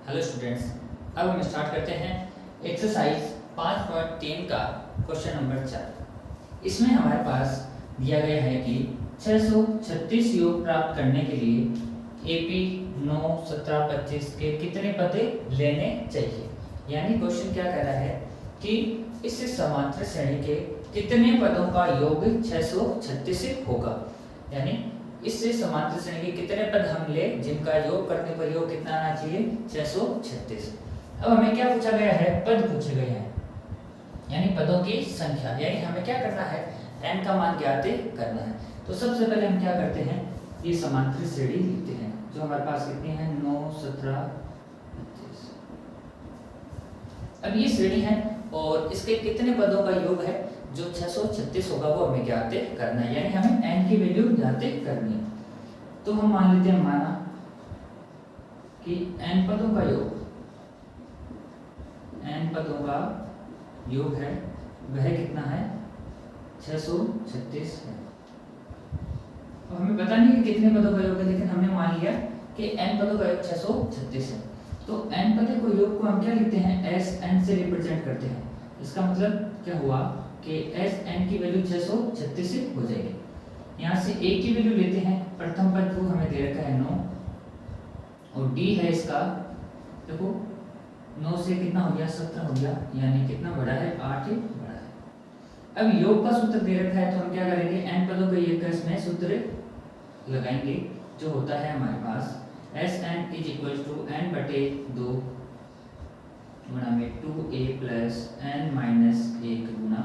Hello students, अब हम start करते हैं एक्सरसाइज 5.3 का क्वेश्चन नंबर 4। इसमें हमारे पास दिया गया है कि 636 योग प्राप्त करने के लिए एपी 9, 17, 25 के कितने पद लेने चाहिए। यानी क्वेश्चन क्या कह रहा है कि इस समांतर श्रेणी के कितने पदों का योग 636 होगा। यानी इससे समांतर श्रेणी के कितने पद हम ले जिनका योग करने पर योग कितना आना चाहिए 636। अब हमें क्या पूछा गया है, पद पूछे गए हैं यानी पदों की संख्या। यानी हमें क्या करना है, n का मान ज्ञात करना है। तो सबसे पहले हम क्या करते हैं, ये समांतर श्रेणी लिखते हैं जो हमारे पास कितनी है 9, 17, 25। अब ये श्रेणी है और इसके कितने पदों का योग है जो 636 होगा वो हमें ज्ञात करना है। यानी हमें n की वैल्यू ज्ञात करनी है। तो हम मान लेते हैं, माना कि n पदों का योग है वह कितना है 636 है। अब हमें पता नहीं कि कितने पदों का योग है, लेकिन हमने मान लिया कि n पदों का योग 636 है। तो n पदों को योग को हम क्या लिखते हैं, Sn से रिप्रेजेंट करते हैं। इसका मतलब क्या हुआ कि Sn की वैल्यू 636 हो जाएगी। यहाँ से a की वैल्यू लेते हैं, प्रथम पद को हमें दे रखा है 9 और d है इसका, देखो 9 से कितना हो गया 17 हो गया, यानी कितना बड़ा है 8 बड़ा है। अब योग का सूत्र दे रखा है तो हम क्या करेंगे, n पदों का योग का इसमें सूत्र लगाएंगे जो होता है हमारे पास Sn = n/2 गुणा में 2a + n - 1 गुणा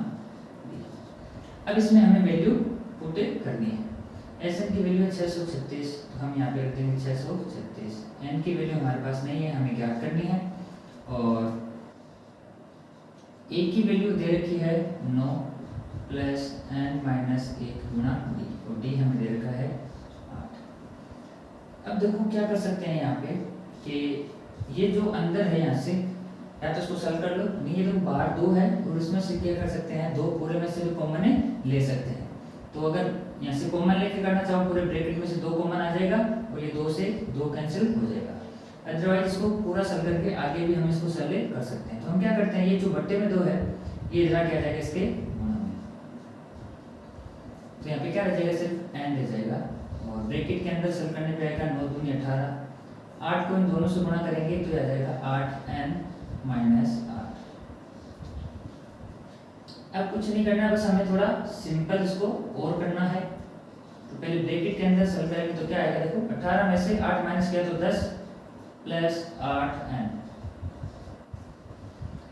b। अब इसमें हमें वैल्यू पुट करनी है। Sn की वैल्यू है 636, तो हम यहाँ पे रख देंगे 636। n की वैल्यू हमारे पास नहीं है, हमें ज्ञात करनी है। और a की वैल्यू दे रखी है 9 + n - 1 गुणा d और d हमें दे रखा है 8। अब देखो क्या कर सकते हैं यहाँ पे कि ये जो अंदर है यहाँ से या तो इसको सॉल्व कर लो, नहीं ये तो बाहर 2 है और इसमें से क्या कर सकते हैं, 2 पूरे में से भी कॉमन ले सकते हैं। तो अगर यहाँ से कॉमन लेके करना चाहो पूरे ब्रैकेट में से 2 कॉमन आ जाएगा और ये 2 से 2 कैंसिल हो जाएगा। अदरवाइज इसको पूरा सॉल्व करके आगे भी हम इसको सॉल्व कर सकते हैं। तो हम क्या करते हैं, ये जो बट्टे में 2 है ये इधर क्या जाएगा इसके गुणा में, तो यहाँ पे क्या रह जाएगा, सिर्फ n रह जाएगा और ब्रैकेट के अंदर सॉल्व करने पे आएगा 9 दूनी 18। 8 को इन दोनों से गुणा करेंगे तो आ जाएगा 8n - 8। अब कुछ नहीं करना है, बस हमें थोड़ा सिंपल इसको और करना है। तो पहले ब्रैकेट के अंदर सॉल्व करेंगे तो क्या आएगा, देखो 18 में से 8 माइनस किया तो 10 + 8n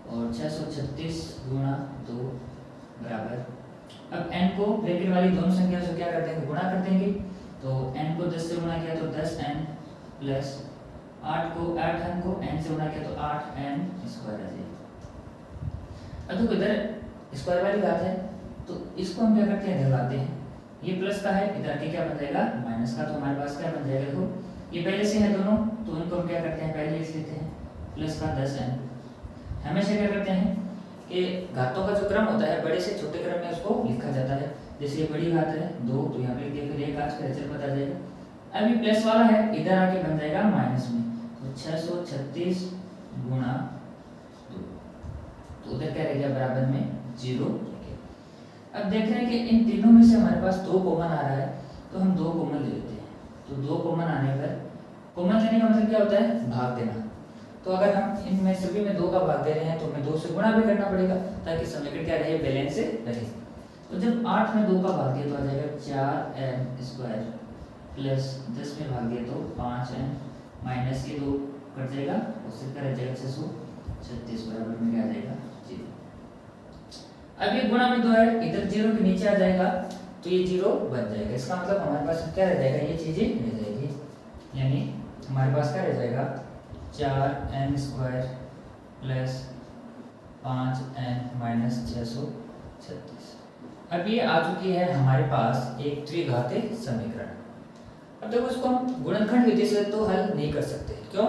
और 636 गुणा 2 बराबर। अब n को ब्रैकेट वाली दोनों संख्या से क्या कर देंगे, गुणा कर देंगे। तो n को 10 से गुणा किया तो 10n + 8n को n से गुणा किया तो 8n² आ जाएगा। अब देखो इधर स्क्वायर वाली बात है तो इसको हम क्या करते हैं, इधर लाते हैं। ये प्लस का है, इधर के क्या बन जाएगा माइनस का। तो हमारे पास क्या बन जाएगा, देखो ये पहले से है दोनों, तो इनको हम क्या करते हैं पहले लिख लेते हैं प्लस का 10n। हमेशा क्या करते हैं कि घातों का जो क्रम होता है बड़े से छोटे क्रम में उसको लिखा जाता है। जैसे ये बड़ी घात है 2 तो यहाँ पे लिख दिया, फिर 1 आज का अचर पद आ जाएगा। अब ये प्लस वाला है, इधर आके बन जाएगा माइनस में, तो 636 गुणा 2, तो उधर क्या रह गया बराबर में 0। अब देख रहे हैं कि इन तीनों में से हमारे पास 2 कॉमन आ रहा है, तो हम 2 कॉमन ले लेते हैं। तो 2 कॉमन आने पर, कॉमन लेने का मतलब क्या होता है, भाग देना। तो अगर हम इनमें सभी में 2 का भाग दे रहे हैं तो हमें 2 से गुणा भी करना पड़ेगा ताकि समीकरण क्या रहे, बैलेंस रहे। तो जब 8 में 2 का भाग दिया तो आ जाएगा 4n² प्लस 10 में भाग दिया तो 5n माइनस के 2 कट जाएगा और सिर्फ रह जाएगा 636 बराबर में क्या आ जाएगा 0। अब ये गुणा में 2 है, इधर 0 के नीचे आ जाएगा तो ये 0 बन जाएगा। इसका मतलब हमारे पास क्या रह जाएगा, ये चीजें रह जाएगी। यानी हमारे पास क्या रह जाएगा 4n² प्लस 5n - 636। अब ये आ चुकी है हमारे पास एक द्विघाती समीकरण। अब देखो इसको हम गुणनखंड विधि से तो हल नहीं कर सकते, क्यों,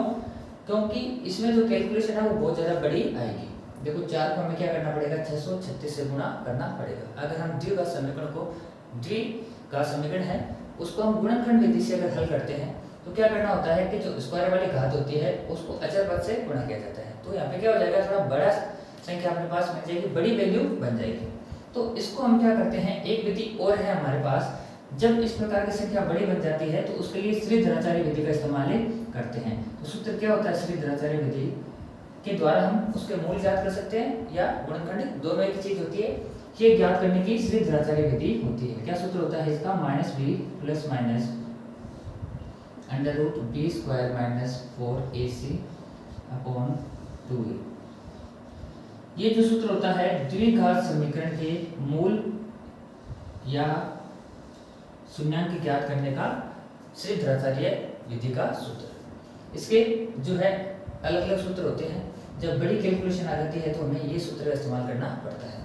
क्योंकि इसमें जो कैलकुलेशन है वो बहुत ज़्यादा बड़ी आएगी। देखो 4 को हमें क्या करना पड़ेगा 636 से गुणा करना पड़ेगा। अगर हम द्विघात समीकरण है उसको हम गुणनखंड विधि से अगर हल करते हैं तो क्या करना होता है कि जो स्क्वायर वाली घात होती है उसको अचर पद से गुणा किया जाता है। तो यहाँ पे क्या हो जाएगा, थोड़ा बड़ा संख्या अपने पास मिल जाएगी, बड़ी वैल्यू बन जाएगी। तो इसको हम क्या करते हैं, एक विधि और है हमारे पास, जब इस प्रकार की संख्या बड़ी बन जाती है तो उसके लिए श्रीधराचार्य विधि का इस्तेमाल करते हैं। तो सूत्र क्या होता है, श्रीधराचार्य विधि के द्वारा हम उसके मूल ज्ञात कर सकते हैं या गुणनखंड, दोनों एक चीज होती है। ये ज्ञात करने की श्रीधराचार्य विधि होती है। क्या सूत्र होता है इसका, -b plus minus √b² - 4ac upon 2a। ये जो सूत्र होता है द्विघात समीकरण के मूल या शून्यांक ज्ञात करने का श्रीधराचार्य विधि का सूत्र। इसके जो है अलग अलग सूत्र होते हैं। जब बड़ी कैलकुलेशन आ जाती है तो हमें ये सूत्र का इस्तेमाल करना पड़ता है।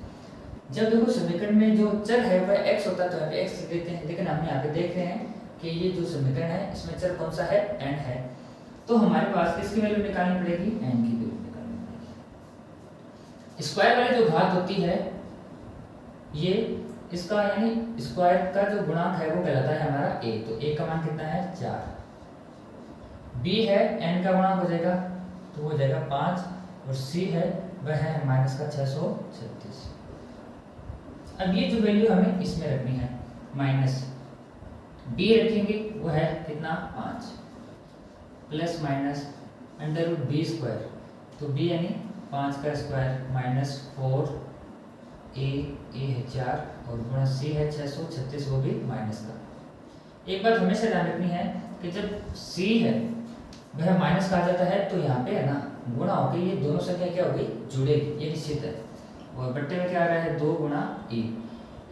जब देखो समीकरण में जो चर है वह x होता है तो यहाँ पे x लिख देते हैं, लेकिन हम यहाँ पे देख रहे हैं कि ये जो समीकरण है इसमें चर कौन सा है, n है। तो हमारे पास किसकी वैल्यू निकालनी पड़ेगी, n की वैल्यू निकालनी पड़ेगी। स्क्वायर वाली जो घात होती है ये इसका यानी स्क्वायर का जो गुणांक है वो कहलाता है हमारा a। तो a का मान कितना है, 4। b है n का गुणांक हो जाएगा तो हो जाएगा 5, और c है वह है -636। अब ये जो वैल्यू हमें इसमें रखनी है, माइनस b रखेंगे वो है कितना, 5 प्लस माइनस √b²। तो b यानी 5 का स्क्वायर माइनस 4a है 4 और गुणा c है 636, वो भी माइनस का। एक बात हमेशा ध्यान रखनी है कि जब c है वह माइनस का आ जाता है तो यहाँ पे है ना गुणा होकर ये दोनों संख्या क्या होगी, जुड़ेगी, ये निश्चित है। और बट्टे में क्या आ रहा है, 2 गुणा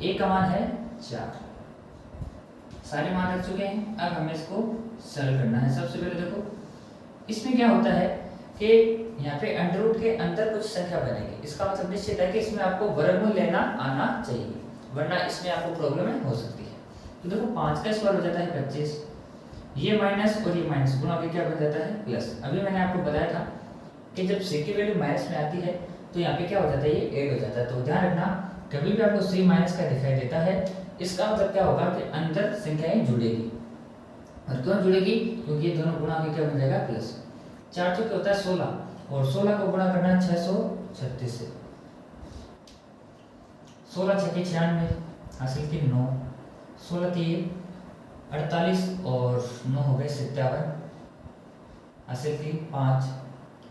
a का मान है 4। सारे मान रख चुके हैं, अब हमें इसको सरल करना है। सबसे पहले देखो इसमें क्या होता है कि यहाँ पे अंडर के अंदर कुछ संख्या बनेगी, इसका मतलब निश्चित है कि इसमें आपको वर्गमूल लेना आना चाहिए, वरना इसमें आपको प्रॉब्लम हो सकती है। तो देखो 5 का स्क्वायर हो जाता है 25, ये माइनस और ये माइनस गुणा के क्या बन जाता है, प्लस। अभी मैंने आपको बताया था कि जब c की वैल्यू माइनस में आती है तो यहाँ पे क्या हो जाता है, ये ऐड हो जाता है। तो ध्यान रखना कभी भी आपको c माइनस का दिखाई देता है, इसका मतलब क्या होगा कि अंदर संख्याएं जुड़ेगी। और क्यों जुड़ेगी, क्योंकि ये दोनों गुणा के क्या बन जाएगा, प्लस। 4 चौके होता है 16 और 16 को गुणा करना है 636 से। 16 छक्के 96 हासिल की 9, 16 3 48 और 9 हो गए 57 हासिल की 5,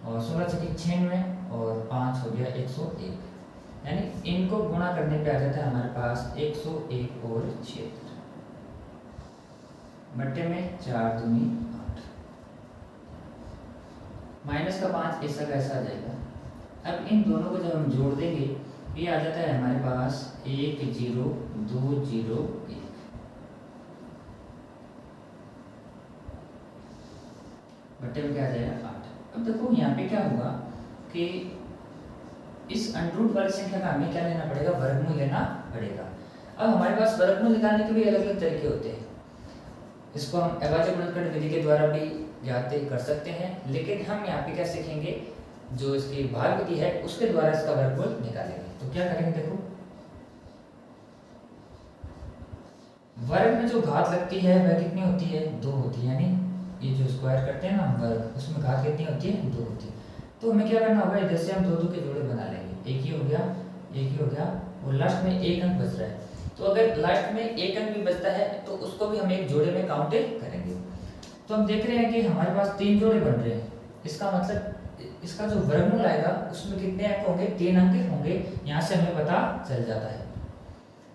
और 16 छक्के 96 और 5 हो गया 101। यानी इनको गुणा करने पे आ जाता है हमारे पास 101 और 76। बट्टे में 4 दूनी 8, माइनस का 5 ऐसा कैसा आ जाएगा। अब इन दोनों को जब हम जोड़ देंगे ये आ जाता है हमारे पास 1 0 2 0 1। बट्टे में क्या आ जाएगा 8। अब देखो यहाँ पे क्या होगा कि इस अंडरूट वाली संख्या का हमें क्या लेना पड़ेगा, वर्गमूल लेना पड़ेगा। अब हमारे पास वर्गमूल निकालने के भी अलग अलग तरीके होते हैं। इसको हम अभाज्य गुणनखंड विधि के द्वारा भी ज्ञात कर सकते हैं, लेकिन हम यहाँ पे क्या सीखेंगे, जो इसकी भाग विधि है उसके द्वारा इसका वर्गमूल निकालेंगे। तो क्या करेंगे, देखो वर्ग में जो घात लगती है वह कितनी होती है, 2 होती है। यानी ये जो स्क्वायर करते हैं ना हम वर्ग, उसमें घात कितनी होती है, 2 होती है। तो हमें क्या करना होगा, इधर से हम 2 2 के जोड़े बना लेंगे, एक ही हो गया, एक ही हो गया, और लास्ट में एक अंक बच रहा है। तो अगर लास्ट में एक अंक भी बचता है तो उसको भी हम एक जोड़े में काउंट करेंगे। तो हम देख रहे हैं कि हमारे पास 3 जोड़े बन रहे हैं, इसका मतलब इसका जो वर्गमूल आएगा उसमें कितने अंक होंगे, 3 अंक होंगे। यहाँ से हमें पता चल जाता है।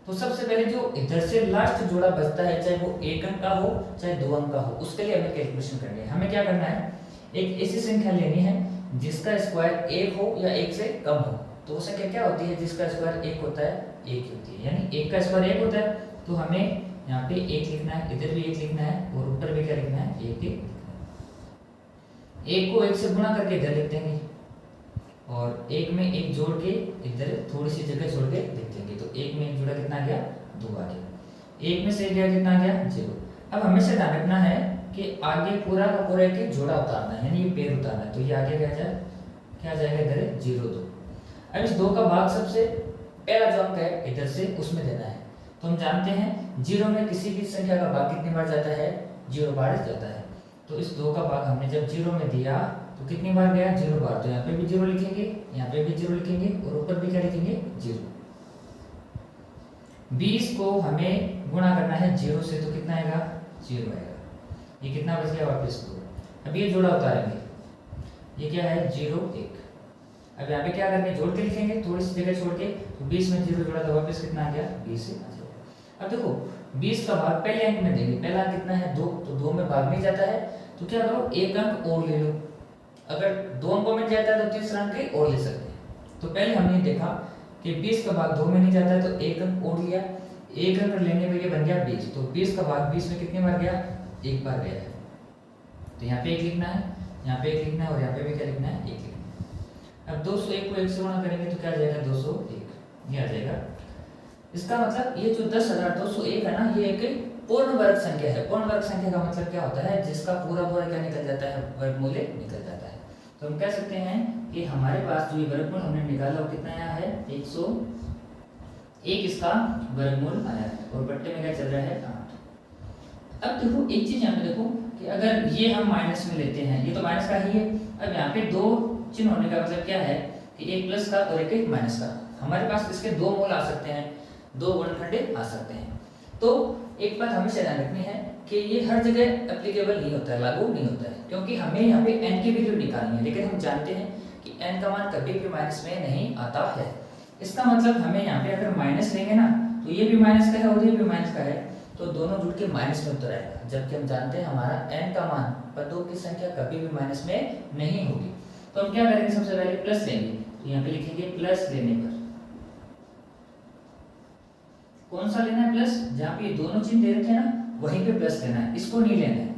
तो सबसे पहले जो इधर से लास्ट जोड़ा बचता है, चाहे वो 1 अंक का हो चाहे 2 अंक का हो, उसके लिए हमें कैलकुलेशन करनी है। हमें क्या करना है, एक ऐसी संख्या लेनी है जिसका स्क्वायर 1 हो या 1 से कम हो। तो वो संख्या क्या होती है, जिसका स्क्वायर 1 होता है, 1 होती है। यानी 1 का स्क्वायर 1 होता है, तो हमें यहाँ पे 1 लिखना है, इधर भी 1 लिखना है, और ऊपर भी क्या लिखना है, 1 लिखना है। 1 को 1 से गुणा करके इधर लिख देंगे, और 1 में 1 जोड़ के इधर थोड़ी सी जगह छोड़ के लिख देंगे। तो 1 में 1 जोड़ा कितना गया, 2 आ गया। 1 में से गया कितना गया, 0। अब हमेशा ध्यान रखना है कि आगे पूरा का पूरा एक जोड़ा उतारना है, यानी ये पेड़ उतारना है। तो ये आगे क्या जाएगा, इधर 0 2। अब इस 2 का भाग सबसे पहला जो अंक है इधर से उसमें देना है। तो हम जानते हैं 0 में किसी भी संख्या का भाग कितनी बार जाता है, 0 बार जाता है। तो इस 2 का भाग हमने जब 0 में दिया तो कितनी बार गया, 0 बार। तो यहाँ पे भी 0 लिखेंगे, यहाँ पे भी 0 लिखेंगे और ऊपर भी क्या लिखेंगे, 0। 20 को हमें गुणा करना है 0 से, तो कितना आएगा, 0 आएगा। ये कितना बच गया, वापस 2। अब ये जोड़ा उतारेंगे, ये क्या है, 0 1। अब यहाँ पे क्या करेंगे, जोड़ के लिखेंगे थोड़ी सी जगह छोड़ के। तो 20 में 0 जोड़ा तो वापस कितना आ गया, 20 आ जाएगा। अब देखो 20 का भाग पहले अंक में देंगे, पहला अंक कितना है, 2, तो 2 में भाग नहीं जाता है, तो क्या करो, एक अंक और ले लो। अगर 2 अंकों में जाता है तो तीसरा अंक और ले सकते हैं। तो पहले हमने देखा कि 20 का भाग 2 में नहीं जाता है, तो एक अंक और लिया, एक अंक लेने पे ये बन गया 20। तो 20 का भाग 20 में कितनी बार गया, एक बार गया है। तो यहाँ पे 1 लिखना है, यहाँ पे 1 लिखना है और यहाँ पे भी क्या लिखना है, 1 लिखना है। अब 201 को 1 से गुणा करेंगे तो क्या आ जाएगा, 201, ये आ जाएगा। इसका मतलब ये जो 10,201 है ना, ये एक पूर्ण वर्ग संख्या है। पूर्ण वर्ग संख्या का मतलब क्या होता है, जिसका पूरा क्या निकल जाता है, वर्गमूल निकल जाता है। तो हम कह सकते हैं कि हमारे पास जो ये वर्गमूल हमने निकाला वो कितना आया है, 101 इसका वर्गमूल आया है। और बट्टे में क्या चल रहा है, 8। अब देखो एक चीज यहाँ पे देखो कि अगर ये हम माइनस में लेते हैं, ये तो माइनस का ही है। अब यहाँ पे 2 चिन्ह होने का मतलब क्या है कि एक प्लस का और एक माइनस का। हमारे पास इसके 2 मूल आ सकते हैं, 2 गुणनखंड आ सकते हैं। तो एक बात हमेशा ध्यान रखनी है कि ये हर जगह एप्लीकेबल नहीं होता है, लागू नहीं होता है, क्योंकि हमें यहाँ पे n की वैल्यू निकालनी है। लेकिन हम जानते हैं कि n का मान कभी भी माइनस में नहीं आता है। इसका मतलब हमें यहाँ पे अगर माइनस लेंगे ना, तो ये भी माइनस का है और ये भी माइनस का है, तो दोनों जुड़ के माइनस में उतर आएगा। जबकि हम जानते हैं हमारा n का मान, पदों की संख्या कभी भी माइनस में नहीं होगी। तो हम क्या करेंगे, सबसे पहले प्लस लेंगे। तो यहाँ पे लिखेंगे प्लस लेने पर कौन सा लेना है, प्लस। जहाँ पे ये दोनों चिन्ह दे रखे हैं ना, वहीं पे प्लस लेना है, इसको नहीं लेना है।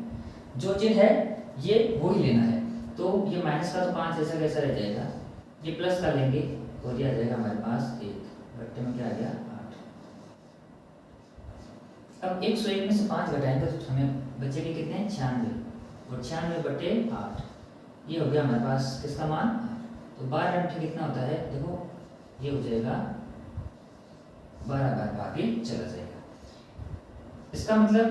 जो चिन्ह है ये वो ही लेना है। तो ये माइनस का तो 5 ऐसा कैसा रह जाएगा, ये प्लस का लेंगे और ये आ जाएगा हमारे पास 1। बट्टे में क्या आ गया, 8। अब 101 में से 5 घटाएंगे तो हमें बचेंगे कितने, 96। और 96 बट्टे 8, ये हो गया हमारे पास किसका मान, 8। तो 12 अंक कितना होता है, देखो ये हो जाएगा 12 बार बाकी चला जाएगा। इसका मतलब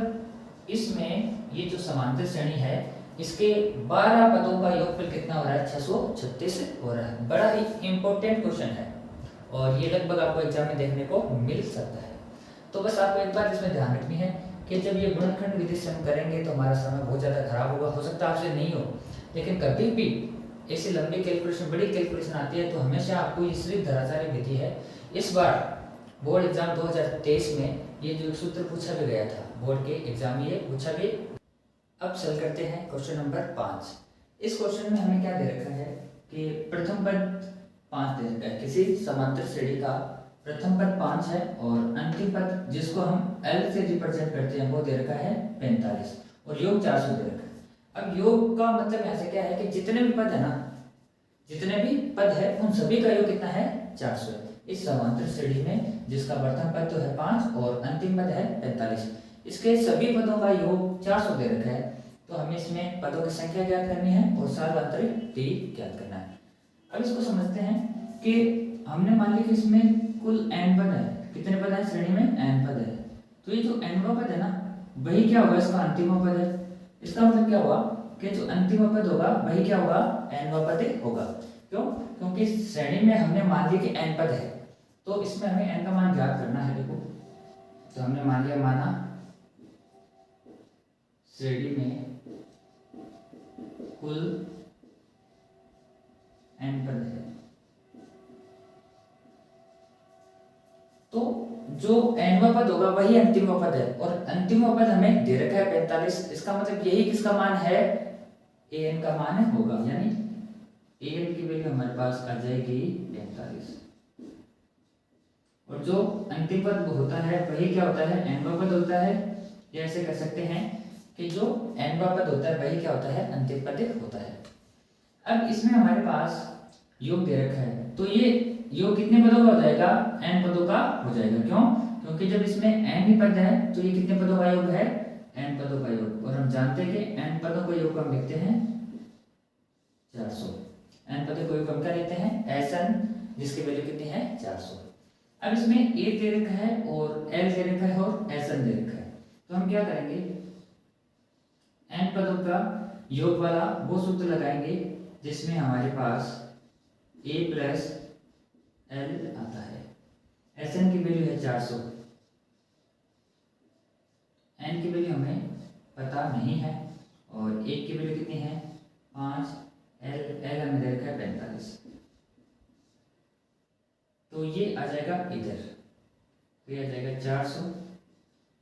इसमें ये जो समांतर श्रेणी है, इसके 12 पदों का योगफल कितना हो रहा है, 636 हो रहा है। बड़ा ही इंपॉर्टेंट क्वेश्चन है और ये लगभग आपको एग्जाम में देखने को मिल सकता है। तो बस आपको एक बात इसमें ध्यान रखनी है कि जब ये गुणनखंड विधि से हम करेंगे तो हमारा समय बहुत ज़्यादा खराब होगा। हो सकता है आपसे नहीं हो, लेकिन कभी भी ऐसी लंबी कैलकुलेशन, बड़ी कैलकुलेशन आती है तो हमेशा आपको ये सिर्फ धराशायी विधि है। इस बार बोर्ड एग्जाम 2023 में ये जो सूत्र पूछा भी गया था, बोर्ड के एग्जाम में ये पूछा भी। अब चल करते हैं क्वेश्चन नंबर 5। इस क्वेश्चन में हमें क्या दे रखा है कि प्रथम पद 5 दे रखा है, किसी समांतर श्रेणी का प्रथम पद 5 है और अंतिम पद जिसको हम L से रिप्रेजेंट करते हैं वो दे रखा है 45 और योग 400 दे रखा है। अब योग का मतलब यहाँ से क्या है कि जितने भी पद है ना, जितने भी पद है उन सभी का योग कितना है, 400 है। इस समांतर श्रेणी में जिसका प्रथम पद तो है 5 और अंतिम पद है 45, इसके सभी पदों का योग 400 दे रखा है। तो हमें इसमें पदों की संख्या ज्ञात करनी है और सार्वत्रिक t ज्ञात करना है। अब इसको समझते हैं कि हमने मान लिया कि इसमें कुल n पद है। कितने पद है श्रेणी में, n पद है। तो ये जो nवां पद है ना, वही क्या होगा, इसका अंतिम पद है। इसका मतलब क्या हुआ कि जो अंतिम पद होगा वही क्या होगा, nवां पद होगा। क्यों, क्योंकि श्रेणी में हमने मान लिया कि n पद है, तो इसमें हमें n का मान ज्ञात करना है। देखो तो हमने मान लिया, माना श्रेणी में कुल n पद है, तो जो nवां पद होगा वही अंतिम पद है और अंतिम पद हमें दे रखा है 45। इसका मतलब यही किसका मान है, an का मान होगा, यानी an की वैल्यू हमारे पास आ जाएगी 45। और जो अंतिम पद होता है वही क्या होता है, nवां पद होता है। या ऐसे कर सकते हैं कि जो nवां पद होता है वही क्या होता है, अंतिम पद होता है। अब इसमें हमारे पास योग दे रखा है, तो ये योग कितने पदों का हो जाएगा, n पदों का हो जाएगा। क्यों, क्योंकि जब इसमें n ही पद है तो ये कितने पदों का योग है, n पदों का योग। और हम जानते हैं कि n पदों का योग हम लिखते हैं 400। n पदों का योग हम क्या लेते हैं, Sn, जिसकी वैल्यू कितनी है, 400। अब इसमें a दे रखा है और l दे रखा है और Sn दे रखा है, तो हम क्या करेंगे, n पदों का योग वाला वो सूत्र लगाएंगे जिसमें हमारे पास a प्लस एल आता है। Sn की वैल्यू है 400, n की वैल्यू हमें पता नहीं है और एक की वैल्यू कितनी है 5, एल हमें दे रखा है 45। तो ये आ जाएगा इधर, तो ये आ जाएगा 400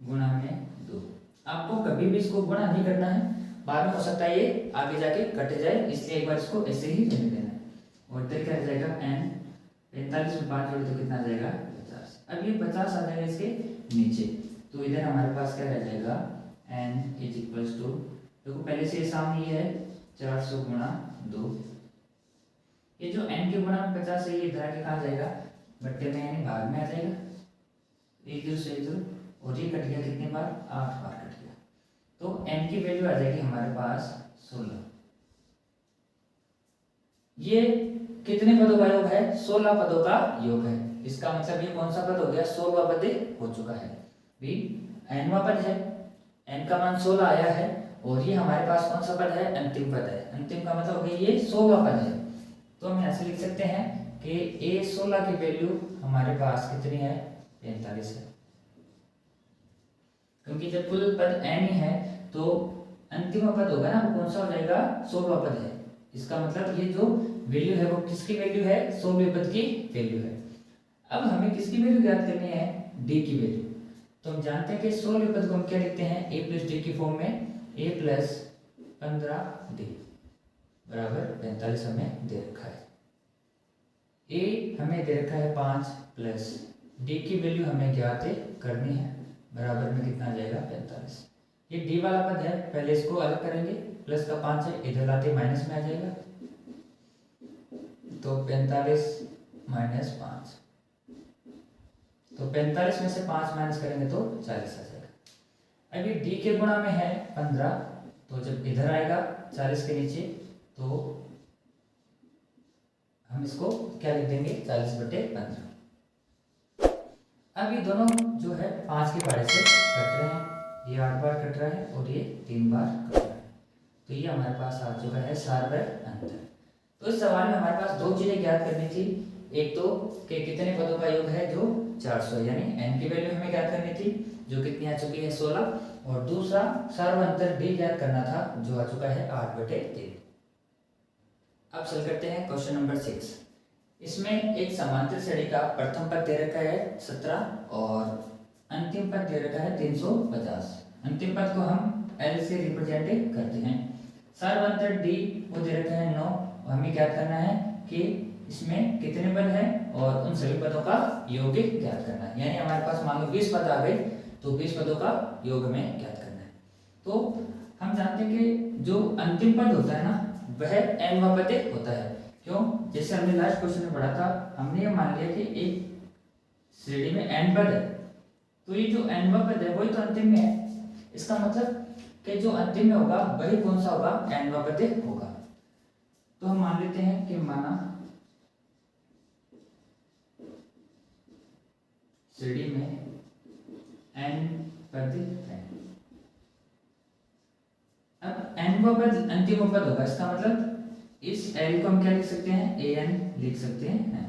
गुणा में 2। आपको कभी भी इसको गुणा नहीं करना है, बाद में हो सकता है ये आगे जाके कट जाए, इसलिए एक बार इसको ऐसे ही रहने देना है। और इधर क्या आ जाएगा n, 45 में 5 जोड़े तो कितना आ जाएगा 50। अब ये 50 आ जाएगा इसके नीचे, तो इधर हमारे पास क्या रह जाएगा n इज इक्वल्स टू, देखो पहले से सामने ये है 400 गुणा 2, ये जो n के गुणा में 50 है ये इधर आके कहाँ जाएगा बट्टे में यानी भाग में आ जाएगा, एक जीरो से एक जीरो, और ये कट गया कितने बार 8 बार कट गया, तो n की वैल्यू आ जाएगी हमारे पास 16। ये कितने पदों का योग है 16 पदों का योग है। इसका मतलब ये कौन सा पद हो गया 16वां पद हो चुका है भी, nवां पद है, n का मान 16 आया है और ये हमारे पास कौन सा पद है अंतिम पद है। अंतिम का मतलब हो गया ये 16वां पद है, तो हम यहाँ से लिख सकते हैं कि a16 की वैल्यू हमारे पास कितनी है 45 है, क्योंकि जब कुल पद n ही है तो अंतिम पद होगा ना वो कौन सा हो जाएगा 16वां पद है। इसका मतलब ये जो वैल्यू है वो किसकी वैल्यू है 16वें पद की वैल्यू है। अब हमें किसकी वैल्यू ज्ञात करनी है d की वैल्यू, तो हम जानते हैं कि 16वें पद को हम क्या लिखते हैं a प्लस d की फॉर्म में, a प्लस 15d बराबर 45 हमें दे रखा है। a हमें दे रखा है 5 प्लस d की वैल्यू हमें ज्ञात करनी है, बराबर में कितना आ जाएगा 45। ये d वाला पद है, पहले इसको अलग करेंगे, प्लस का 5 है इधर लाते माइनस में आ जाएगा, तो 45 माइनस 5, तो 45 में से 5 माइनस करेंगे तो 40 आ जाएगा। अभी d के गुणा में है 15, तो जब इधर आएगा 40 के नीचे तो हम इसको क्या लिख देंगे 40/15। अब ये दोनों जो है 5 के पारे से कट रहे हैं, ये 8 बार कट रहा है और ये 3 बार कट रहा है, तो ये हमारे पास आ चुका है सारवर अंतर। तो इस सवाल में हमारे पास दो चीजें ज्ञात करनी थी, एक तो कि कितने पदों का योग है जो 400 यानी n की वैल्यू हमें ज्ञात करनी थी जो कितनी आ चुकी है 16, और दूसरा सारवर अंतर d ज्ञात करना था जो आ चुका है 8/3। अब चल करते हैं क्वेश्चन नंबर 6। इसमें एक समांतर श्रेणी का प्रथम पद दे रखा है 17 और अंतिम पद दे रखा है 350। अंतिम पद को हम L से रिप्रेजेंट करते हैं। सारवंतर D वो दे रखा है 9 और हमें ज्ञात करना है कि इसमें कितने पद हैं और उन सभी पदों का योग ज्ञात करना है। यानी हमारे पास मान लो 20 पद आ गए तो 20 पदों का योग हमें ज्ञात करना है। तो हम जानते हैं कि जो अंतिम पद होता है ना वह n पद होता है। क्यों? जैसे हमने लास्ट क्वेश्चन में पढ़ा था, हमने ये मान लिया कि एक श्रेणी में n पद है, तो ये जो n पद है वही तो अंतिम में है। इसका मतलब कि जो अंतिम में होगा वही कौन सा होगा n पद होगा। तो हम मान लेते हैं कि माना श्रेणी में n पद है। अब n पद अंतिम पद होगा, इसका मतलब इस l को हम क्या लिख सकते हैं an लिख सकते हैं।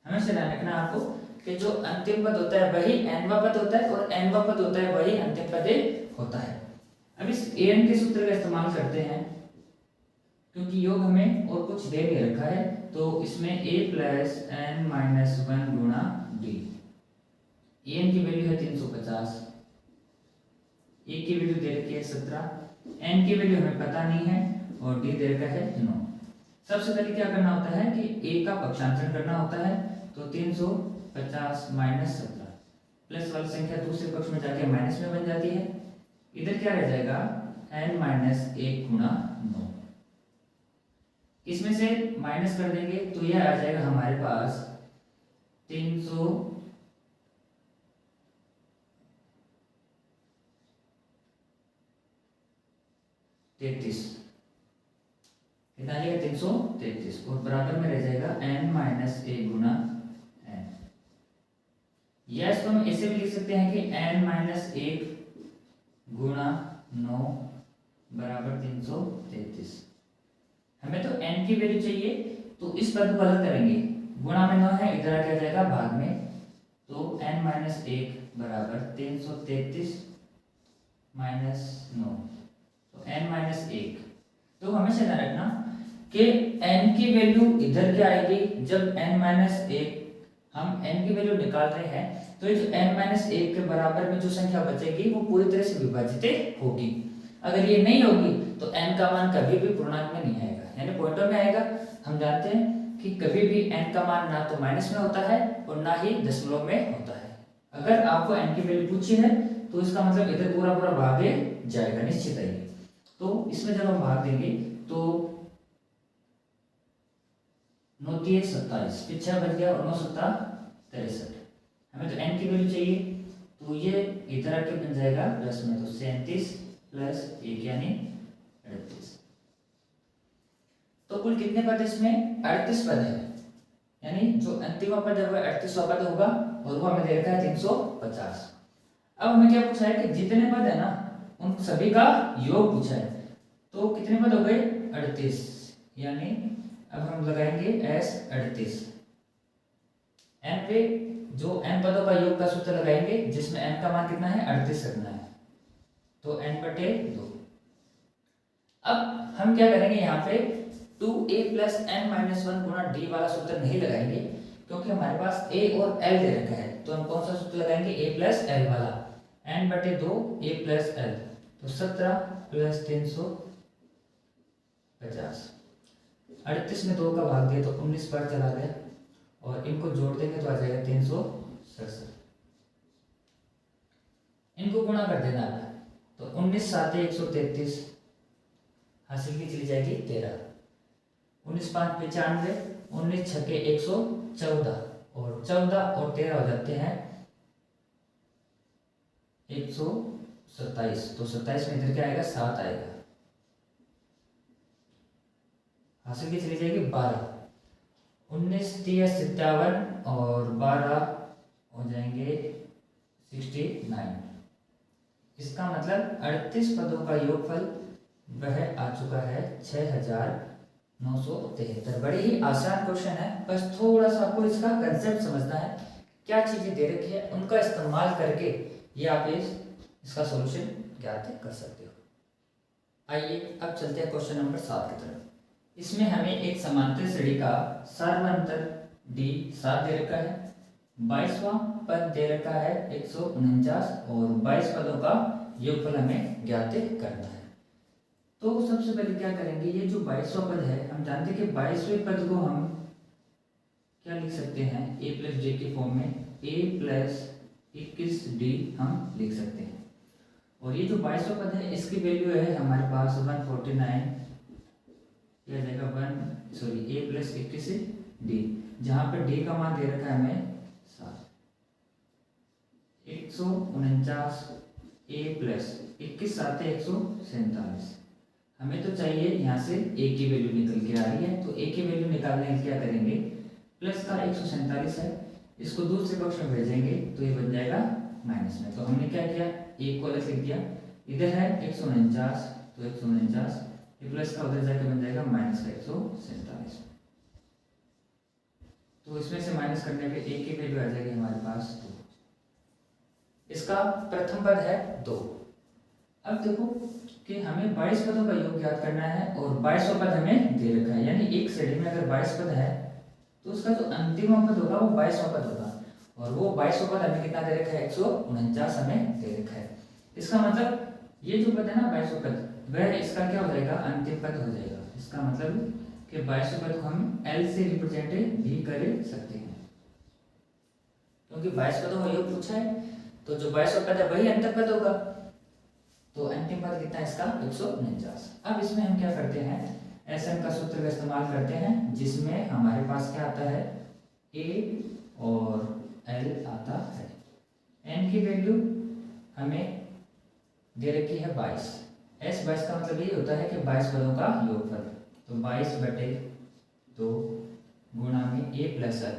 हमेशा ध्यान रखना आपको कि जो अंतिम पद होता है वही n पद होता है और n पद होता है वही अंतिम पद होता है। अब इस an के सूत्र का इस्तेमाल करते हैं, क्योंकि योग हमें और कुछ दे नहीं रखा है, तो इसमें a प्लस n माइनस 1 गुणा d। an की वैल्यू है 350, a की वैल्यू दे रखी है 17, n की वैल्यू हमें पता नहीं है और d दे रखा है 9। सबसे पहले क्या करना होता है कि a का पक्षांतरण करना होता है, तो 350 माइनस 17 प्लस वाली संख्या दूसरे पक्ष में जाके माइनस में बन जाती है। इधर क्या रह जाएगा n माइनस 1 गुणा 9। इसमें से माइनस कर देंगे तो यह आ जाएगा हमारे पास 333 कितना आ जाएगा 333 और बराबर में रह जाएगा n माइनस 1 गुणा n। या इसको हम ऐसे भी लिख सकते हैं कि n माइनस 1 गुणा 9 बराबर 333। हमें तो n की वैल्यू चाहिए, तो इस पद को अलग करेंगे, गुणा में 9 है, इधर आ क्या जाएगा भाग में, तो n माइनस 1 बराबर 333 माइनस 9, तो n माइनस 1। तो हमेशा ध्यान रखना कि n की वैल्यू इधर क्या आएगी, जब n माइनस 1 हम n की वैल्यू निकाल रहे हैं, तो ये जो n माइनस 1 के बराबर में जो संख्या बचेगी वो पूरी तरह से विभाजित होगी। अगर ये नहीं होगी तो n का मान कभी भी पूर्णांक में नहीं आएगा, यानी पॉइंटों में आएगा। हम जानते हैं कि कभी भी n का मान ना तो माइनस में होता है और ना ही दशमलव में होता है। अगर आपको n की वैल्यू पूछी है तो इसका मतलब इधर पूरा पूरा भाग जाएगा, निश्चित है। तो इसमें जब हम भाग देंगे तो 9 3 27, पिछा बच गया, और 9 7 63। हमें तो n की वैल्यू चाहिए, तो ये इधर आके बन जाएगा प्लस में, तो 37 प्लस 1 यानी 38। तो कुल कितने पद इसमें, 38 पद है, यानी जो अंतिम पद है वह 38वां पद होगा, और वो हमें दे रखा है 350। अब हमें क्या पूछा है कि जितने पद है ना उन सभी का योग पूछा है, तो कितने पद हो गए 38, यानी अब हम लगाएंगे s 38, n पे जो n पदों का योग का सूत्र लगाएंगे, जिसमें n का मान कितना है 38 रखना है, तो n बटे 2। अब हम क्या करेंगे, यहाँ पे 2a प्लस n माइनस 1 गुणा d वाला सूत्र नहीं लगाएंगे, क्योंकि हमारे पास a और l दे रखा है, तो हम कौन सा सूत्र लगाएंगे, a प्लस l वाला, n बटे 2 a प्लस l, तो 17 प्लस 350। 38 में 2 का भाग दिया तो 19 पर चला गया, और इनको जोड़ देंगे तो आ जाएगा 367। इनको गुणा कर देना है, तो 19 7 133, हासिल की चली जाएगी 13, 19 5 95, 19 6 114, और 14 और 13 हो जाते हैं 127, तो 27 में इधर क्या आएगा 7 आएगा, हासिल की चली जाएगी 12, 19 30 57, और 12 हो जाएंगे 69। इसका मतलब 38 पदों का योगफल वह आ चुका है 6973। बड़ी ही आसान क्वेश्चन है, बस थोड़ा सा आपको इसका कंसेप्ट समझना है, क्या चीजें दे रखी है उनका इस्तेमाल करके ये आप इसका सॉल्यूशन ज्ञात कर सकते हो। आइए अब चलते हैं क्वेश्चन नंबर 7 की तरफ। इसमें हमें एक समांतर श्रेणी का सर्वांतर d 7 दे रखा है, 22वां पद दे रखा है 149, और 22 पदों का योगफल हमें ज्ञात करना है। तो सबसे पहले क्या करेंगे, ये जो 22वां पद है, हम जानते हैं कि 22वें पद को हम क्या लिख सकते हैं, a प्लस j के फॉर्म में, a प्लस 21d हम लिख सकते हैं। और ये जो 22वां पद है इसकी वैल्यू है हमारे पास 149, क्या जाएगा a प्लस 21d, जहाँ पर d का मान दे रखा है हमें 7, 149 a प्लस 21 7 147। हमें तो चाहिए यहाँ से a की वैल्यू निकल के आ रही है, तो a की वैल्यू निकालने के लिए क्या करेंगे, प्लस का 147 है, इसको दूसरे पक्ष में भेजेंगे तो ये बन जाएगा माइनस में। तो हमने क्या किया, a को अलग लिख दिया, इधर है 149, तो 149, ये प्लस का उधर जाके बन जाएगा माइनस का 147। तो इसमें से माइनस करने पे a की वैल्यू आ जाएगी हमारे पास 2। इसका प्रथम पद है 2। अब देखो कि हमें 22 पदों का योग ज्ञात करना है, और 22वां पद हमें दे रखा है, यानी एक श्रेणी में अगर 22 पद है तो उसका जो अंतिम पद होगा वो 22वां पद होगा, और वो 22वां पद हमें कितना दे रखा है, 149 हमें दे रखा है। इसका मतलब ये जो पद है ना 22वां पद, वह इसका क्या हो जाएगा, अंतिम पद हो जाएगा। इसका मतलब कि 22वें पद को हम L से रिप्रेजेंट भी कर सकते हैं, क्योंकि 22 पदों का योग पूछा है, तो जो 22वां पद है वही अंतिम पद होगा, तो अंतिम पद कितना है इसका 149। अब इसमें हम क्या करते हैं, SN का सूत्र का इस्तेमाल करते हैं, जिसमें हमारे पास क्या आता है, A और L आता है। N की वैल्यू हमें दे रखी है 22, S 22 का मतलब ये होता है कि 22 पदों का योगफल, तो 22 बटे 2 गुणा में A प्लस L,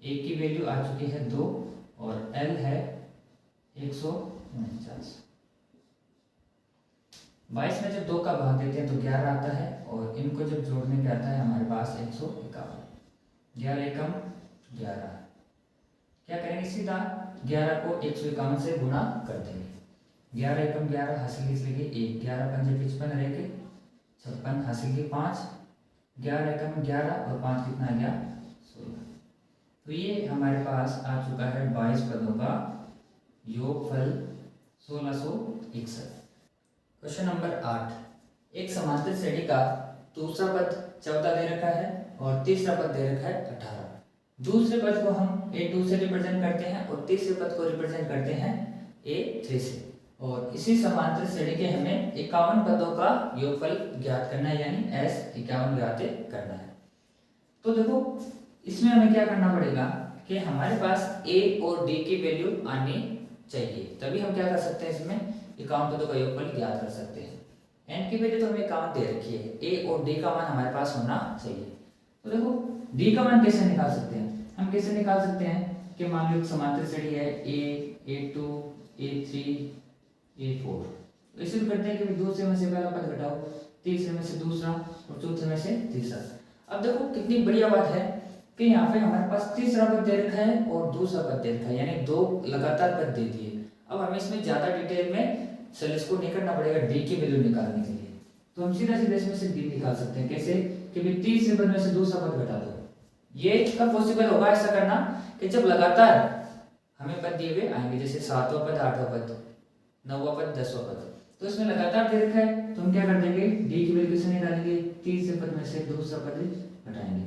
A की वैल्यू आ चुकी है 2 और L है 149। 22 में जब 2 का भाग देते हैं तो 11 आता है, और इनको जब जोड़ने पे आता है हमारे पास 151। 11 एकम 11, क्या करेंगे सीधा 11 को 151 से गुणा कर देंगे। 11 एकम 11 हासिल की लिखिए 1, 11 पंजे 55 रह के 56 हासिल की 5, 11 एकम 11 और 5 कितना आ गया 16। तो ये हमारे पास आ चुका है 22 पदों का योगफल 1661। क्वेश्चन नंबर 8, एक समांतर श्रेणी का दूसरा पद 14 दे रखा है और तीसरा पद दे रखा है 18। दूसरे पद को हम A2 से रिप्रेजेंट करते हैं और तीसरे पद को रिप्रेजेंट करते हैं A3 से, और इसी समांतर श्रेणी के हमें 51 पदों का योगफल ज्ञात करना है, यानी S51 ज्ञात करना है। तो देखो इसमें हमें क्या करना पड़ेगा कि हमारे पास A और D की वैल्यू आनी चाहिए, तभी हम क्या कर सकते हैं, इसमें 51 पदों का योगफल ज्ञात कर सकते हैं। n की वैल्यू तो हमें 51 दे रखी है, A और D का मान हमारे पास होना चाहिए। तो देखो D का मान कैसे निकाल सकते हैं, हम कैसे निकाल सकते हैं कि मान लो एक समांतर श्रेणी है A, A2, A3, A4। तो इसे करते हैं कि दूसरे में से पहला पद घटाओ, तीसरे में से दूसरा और चौथे में से तीसरा। अब देखो कितनी बढ़िया बात है कि यहाँ पे हमारे पास तीसरा पद दे रखा है और दूसरा पद दे रखा है, यानी 2 लगातार पद दे दिए। अब हमें इसमें ज्यादा डिटेल में सैलस को नहीं करना पड़ेगा डी की वैल्यू निकालने के लिए, तो हम सीधा सीधा इसमें से डी निकाल सकते हैं। कैसे कि भाई तीसरे पद में से दूसरा पद घटा दो। ये कब पॉसिबल होगा ऐसा करना कि जब लगातार हमें पद दिए हुए आएंगे, जैसे 7वां पद, 8वां पद, 9वां पद, 10वां पद, तो इसमें लगातार दे रखा है तो हम क्या कर देंगे, डी की वैल्यू कैसे निकालेंगे, तीसरे पद में से दूसरा पद घटाएंगे।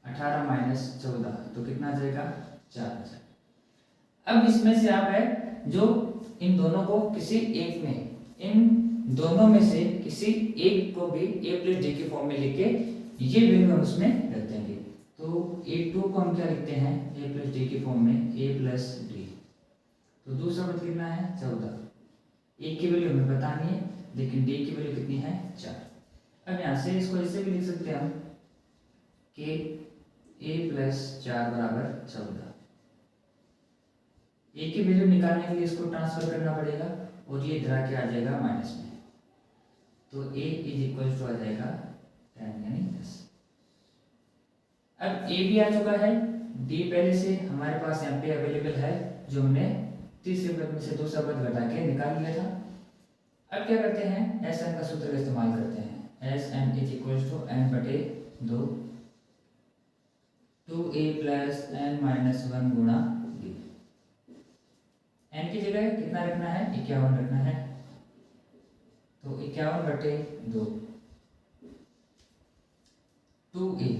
18 माइनस 14 तो कितना आ जाएगा 4। अब इसमें से आप है जो इन दोनों को किसी एक में, इन दोनों में से किसी एक को भी a प्लस डी के फॉर्म में लिख के ये वैल्यू हम उसमें रख देंगे। तो A2 को हम क्या लिखते हैं, a प्लस डी के फॉर्म में a प्लस डी। तो दूसरा पद कितना है 14, एक की वैल्यू हमें पता नहीं है लेकिन डी की वैल्यू कितनी है 4। अब यहाँ से इसको ऐसे भी लिख सकते हैं हम कि a प्लस 4 बराबर 14। ए की वैल्यू निकालने के लिए इसको ट्रांसफर करना पड़ेगा और ये इधर के आ जाएगा माइनस में, तो a इज इक्वल टू आ जाएगा 10 यानी 10। अब a भी आ चुका है, d पहले से हमारे पास यहाँ पे अवेलेबल है, जो हमने तीसरे पद में से दूसरा पद घटा के निकाल लिया था। अब क्या करते हैं, एस एन का सूत्र का इस्तेमाल करते हैं। S N is equal to n बटे 2, 2a प्लस n माइनस 1 गुणा d। n की जगह कितना रखना है 51 रखना है, तो 51 बटे 2, 2a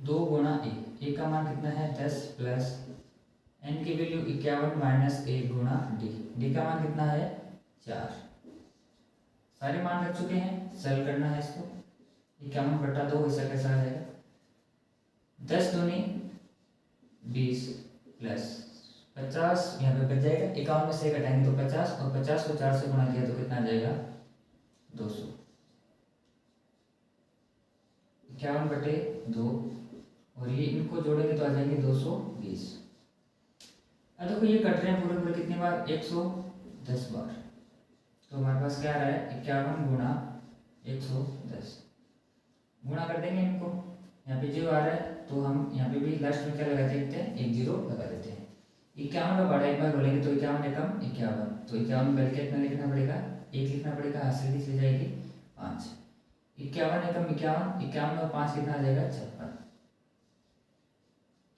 2 गुणा a का मान कितना है 10 प्लस n की वैल्यू 51 माइनस 1 गुणा d का मान कितना है 4। सारे मान रख चुके हैं, सरल करना है इसको। 51 बटा 2 ऐसा कैसा आ जाएगा, 10 दूनी 20 प्लस 50 यहाँ पे बच जाएगा, 51 में से घटाएंगे तो 50 और 50 को 4 से गुणा किया तो कितना आ जाएगा 200। 51 बटे 2 और ये इनको जोड़ेंगे तो आ जाएंगे 220। अब देखो ये कट रहे हैं पूरे पूरे कितनी बार 110 बार, तो हमारे पास क्या आ रहा है 51 गुणा 110। गुणा कर देंगे इनको, यहाँ पे 0 आ रहा है तो हम यहाँ पे भी लास्ट में क्या लगा देते हैं 1 0 लगा देते हैं। 51 का बड़ा एक बार बोलेंगे तो 51 एकम 51, तो 51 बल्कि कितना लिखना पड़ेगा 1 लिखना पड़ेगा, हासिल की जाएगी 5। 51 एकम 51, 51 और 5 कितना आ जाएगा 56।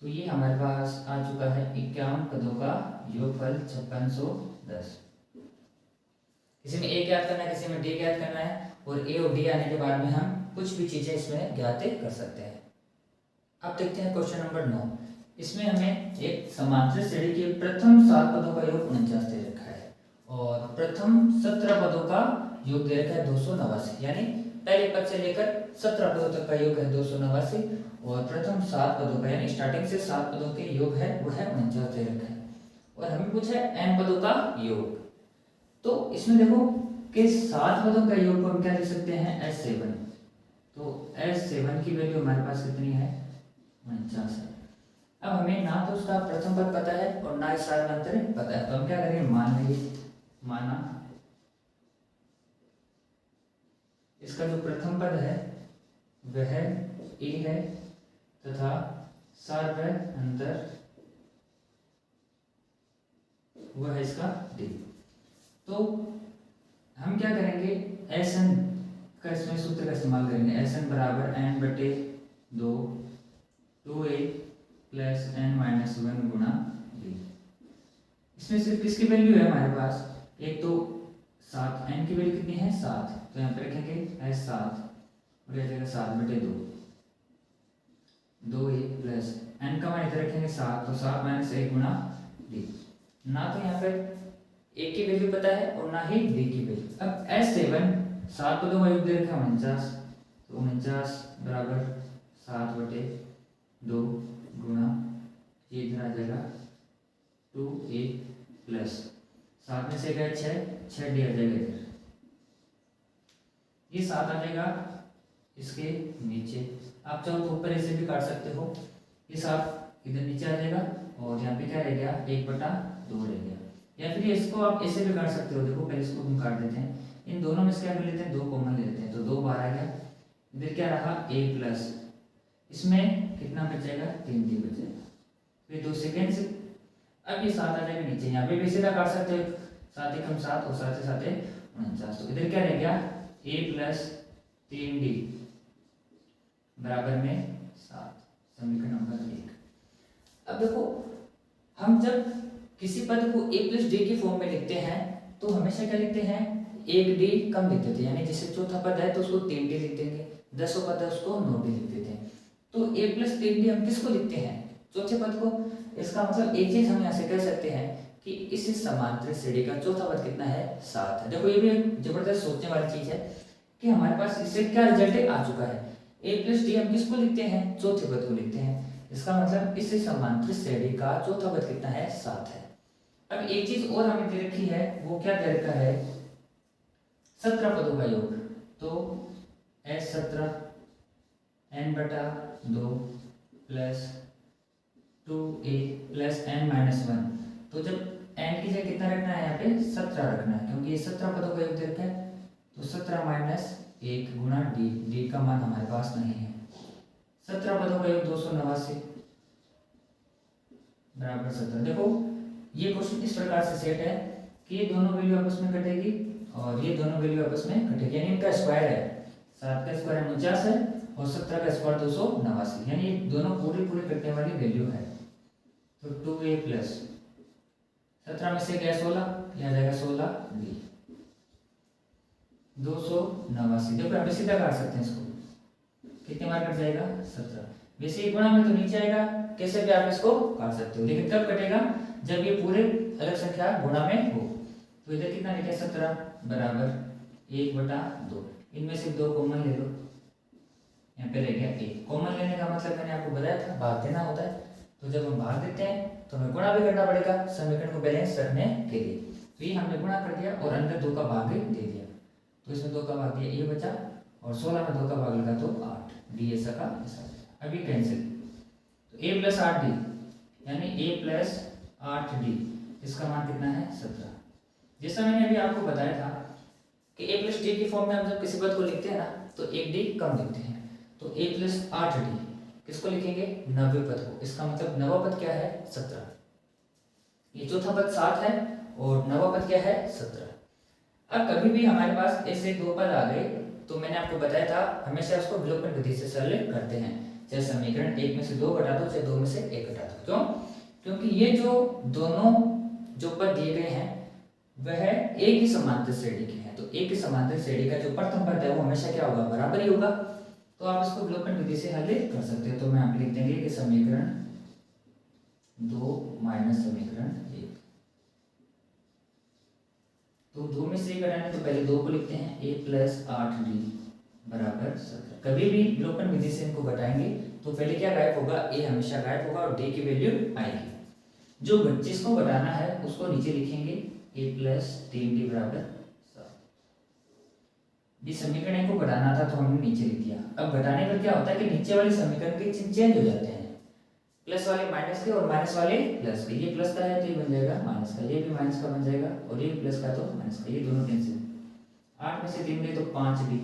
तो ये हमारे पास आ चुका है 51 पदों का योगफल 5610। किसी में a ज्ञात करना है, किसी में d ज्ञात करना है, और a और d आने के बाद में हम कुछ भी चीजें इसमें ज्ञात कर सकते हैं। अब देखते हैं क्वेश्चन नंबर 9। इसमें हमें एक समांतर श्रेणी के प्रथम 7 पदों का योग 49 दे रखा है और प्रथम 17 पदों का योग दे रखा है 289, यानी पहले पद से लेकर 17 पदों तक का योग है 289 और प्रथम 7 पदों का यानी स्टार्टिंग से 7 पदों के योग है वो है 49 दे रखा है, और हमें पूछा है n पदों का योग। तो इसमें देखो कि 7 पदों का योग को हम क्या लिख सकते हैं S7, तो S7 की वैल्यू हमारे पास कितनी है 49 है। अब हमें ना तो उसका प्रथम पद पता है और ना इसका अंतर पता है, तो हम क्या करेंगे मान लेंगे, माना इसका जो प्रथम पद है वह ए है तथा सार्वय अंतर वह है इसका डी। तो हम क्या करेंगे, एस एन का इसमें सूत्र का इस्तेमाल करेंगे। एस एन बराबर एन बटे 2 2a प्लस एन माइनस 1 गुणा डी। इसमें सिर्फ किसकी वैल्यू है हमारे पास, एक तो 7, एन की वैल्यू कितनी है 7, तो यहाँ पे रखेंगे एस 7 और यह जाएगा 7 बटे 2 2a प्लस एन का मान इधर रखेंगे 7, तो 7 माइनस 1 गुणा डी। ना तो यहाँ पर ए की वैल्यू पता है और ना ही डी की वैल्यू। अब S7 7 पदों का योग दे रखा 49, तो 49 बराबर 7 बटे 2 गुणा ये इधर आ जाएगा 2a प्लस 7 में से गए 6 डी आ जाएगा इधर, ये 7 आ जाएगा इसके नीचे। आप चाहो तो ऊपर ऐसे भी काट सकते हो, ये 7 इधर नीचे आ जाएगा और यहाँ पे क्या रह गया 1/2 रह गया। या फिर इसको आप ऐसे भी काट सकते हो, देखो पहले इसको हम काट देते हैं, इन दोनों में से क्या कर लेते हैं 2 कॉमन ले लेते हैं, तो 2 बाहर आ गया, इधर क्या रहा a प्लस, इसमें कितना बचेगा 3d बचेगा, फिर 2 सेकेंड से अब ये 7 आ जाएगा नीचे, यहाँ पे भी सीधा काट सकते हो 7 एकम 7 और 7 से 7 49, तो इधर क्या रह गया a प्लस 3d बराबर में 7, समीकरण नंबर 1। अब देखो हम जब किसी पद को a प्लस डी के फॉर्म में लिखते हैं तो हमेशा क्या लिखते हैं 1d कम लिख देते हैं, यानी जैसे चौथा पद है तो उसको 3d लिख देंगे, 10वां पद है उसको 9d लिख देते हैं। तो a प्लस 3d हम किसको लिखते हैं चौथे पद को। इसका मतलब एक चीज हम यहाँ से कह सकते हैं कि इस समांतर श्रेणी का चौथा पद कितना है 7 है। देखो ये भी एक जबरदस्त सोचने वाली चीज है कि हमारे पास इससे क्या रिजल्ट आ चुका है, a प्लस डी हम किसको लिखते हैं चौथे पद को लिखते हैं, इसका मतलब इस समांतर श्रेणी का चौथा पद कितना है 7 है। अब एक चीज और हमें दे रखी है, वो क्या दे रखा है 17 पदों का योग, तो S17 n/2 plus 2a plus n minus 1, तो जब n की जगह कितना रखना है यहाँ पे 17 रखना है, क्योंकि ये 17 पदों का योग दे रखा है, तो 17 माइनस 1 गुणा d का मान हमारे पास नहीं है। 17 पदों का योग 289 बराबर 17। देखो ये क्वेश्चन इस प्रकार से सेट है कि ये दोनों वैल्यू आपस में कटेगी और ये दोनों वैल्यू आपस में कटेगी, यानी इनका स्क्वायर है 7 का स्क्वायर 49 है और 17 का स्क्वायर 289, यानी ये दोनों पूरी कटने वाली वैल्यू है। तो 2a प्लस 17 में से गया 16, यह आ जाएगा 16d 289। देखो आप सीधा काट सकते हैं इसको, कितने बार कट जाएगा 17, वैसे ही गुणा में तो नीचे आएगा, कैसे भी आप इसको काट सकते हो, लेकिन कब कटेगा जब ये पूरे अलग संख्या गुणा में हो। तो इधर कितना लिखा 17 बराबर 1/2, इनमें से 2 कॉमन ले लो, यहाँ पे रह गया 1। कॉमन लेने का मतलब मैंने आपको बताया था भाग देना होता है, तो जब हम भाग देते हैं तो हमें गुणा भी करना पड़ेगा समीकरण को बैलेंस रखने के लिए। तो ये हमने गुणा कर दिया और अंदर 2 का भाग दे दिया, तो इसमें 2 का भाग दिया ये बचा और 16 में 2 का भाग लगा तो 8 डी ऐसा का ऐसा। अभी कैंसिल, तो a प्लस 8d यानी a प्लस 8d, इसका मान कितना है 17। जैसा मैंने अभी आपको बताया था कि a प्लस डी की फॉर्म में हम जब किसी पद को लिखते हैं ना तो 1d कम लिखते हैं, तो a प्लस 8d किसको लिखेंगे 90 पद को, इसका मतलब 9वां पद क्या है 17, ये चौथा पद 7 है और 9वां पद क्या है 17। अब कभी भी हमारे पास ऐसे 2 पद आ गए तो मैंने आपको बताया था हमेशा उसको विलोपन विधि से सरल करते हैं, चाहे समीकरण 1 में से 2 घटा दो चाहे 2 में से 1 घटा दो। क्यों? क्योंकि ये जो दोनों जो पद दिए गए हैं वह एक ही समांतर श्रेणी के हैं, तो एक ही समांतर श्रेणी का जो प्रथम पद है वो हमेशा क्या होगा बराबर ही होगा, तो आप इसको विलोपन विधि से हल कर सकते हो। तो मैं आप लिख देंगे कि समीकरण 2 माइनस समीकरण 1, तो 2 में से 1 घटाने तो पहले 2 को लिखते हैं a प्लस 8d बराबर 17। कभी भी विलोपन विधि से इनको घटाएंगे तो पहले क्या गायब होगा, a हमेशा गायब होगा और d की वैल्यू आएगी। जो जिसको घटाना है उसको नीचे लिखेंगे a प्लस 3d बराबर 7। जिस समीकरण 1 को घटाना था तो हमने नीचे लिख दिया। अब घटाने पर क्या होता है कि नीचे वाले समीकरण के चिन्ह चेंज हो जाते हैं, प्लस वाले माइनस के और माइनस वाले प्लस के। ये प्लस का है तो ये बन जाएगा माइनस का, ये भी माइनस का बन जाएगा और ये प्लस का तो माइनस का, ये दोनों कैंसिल। 8 में से 3 गए तो 5d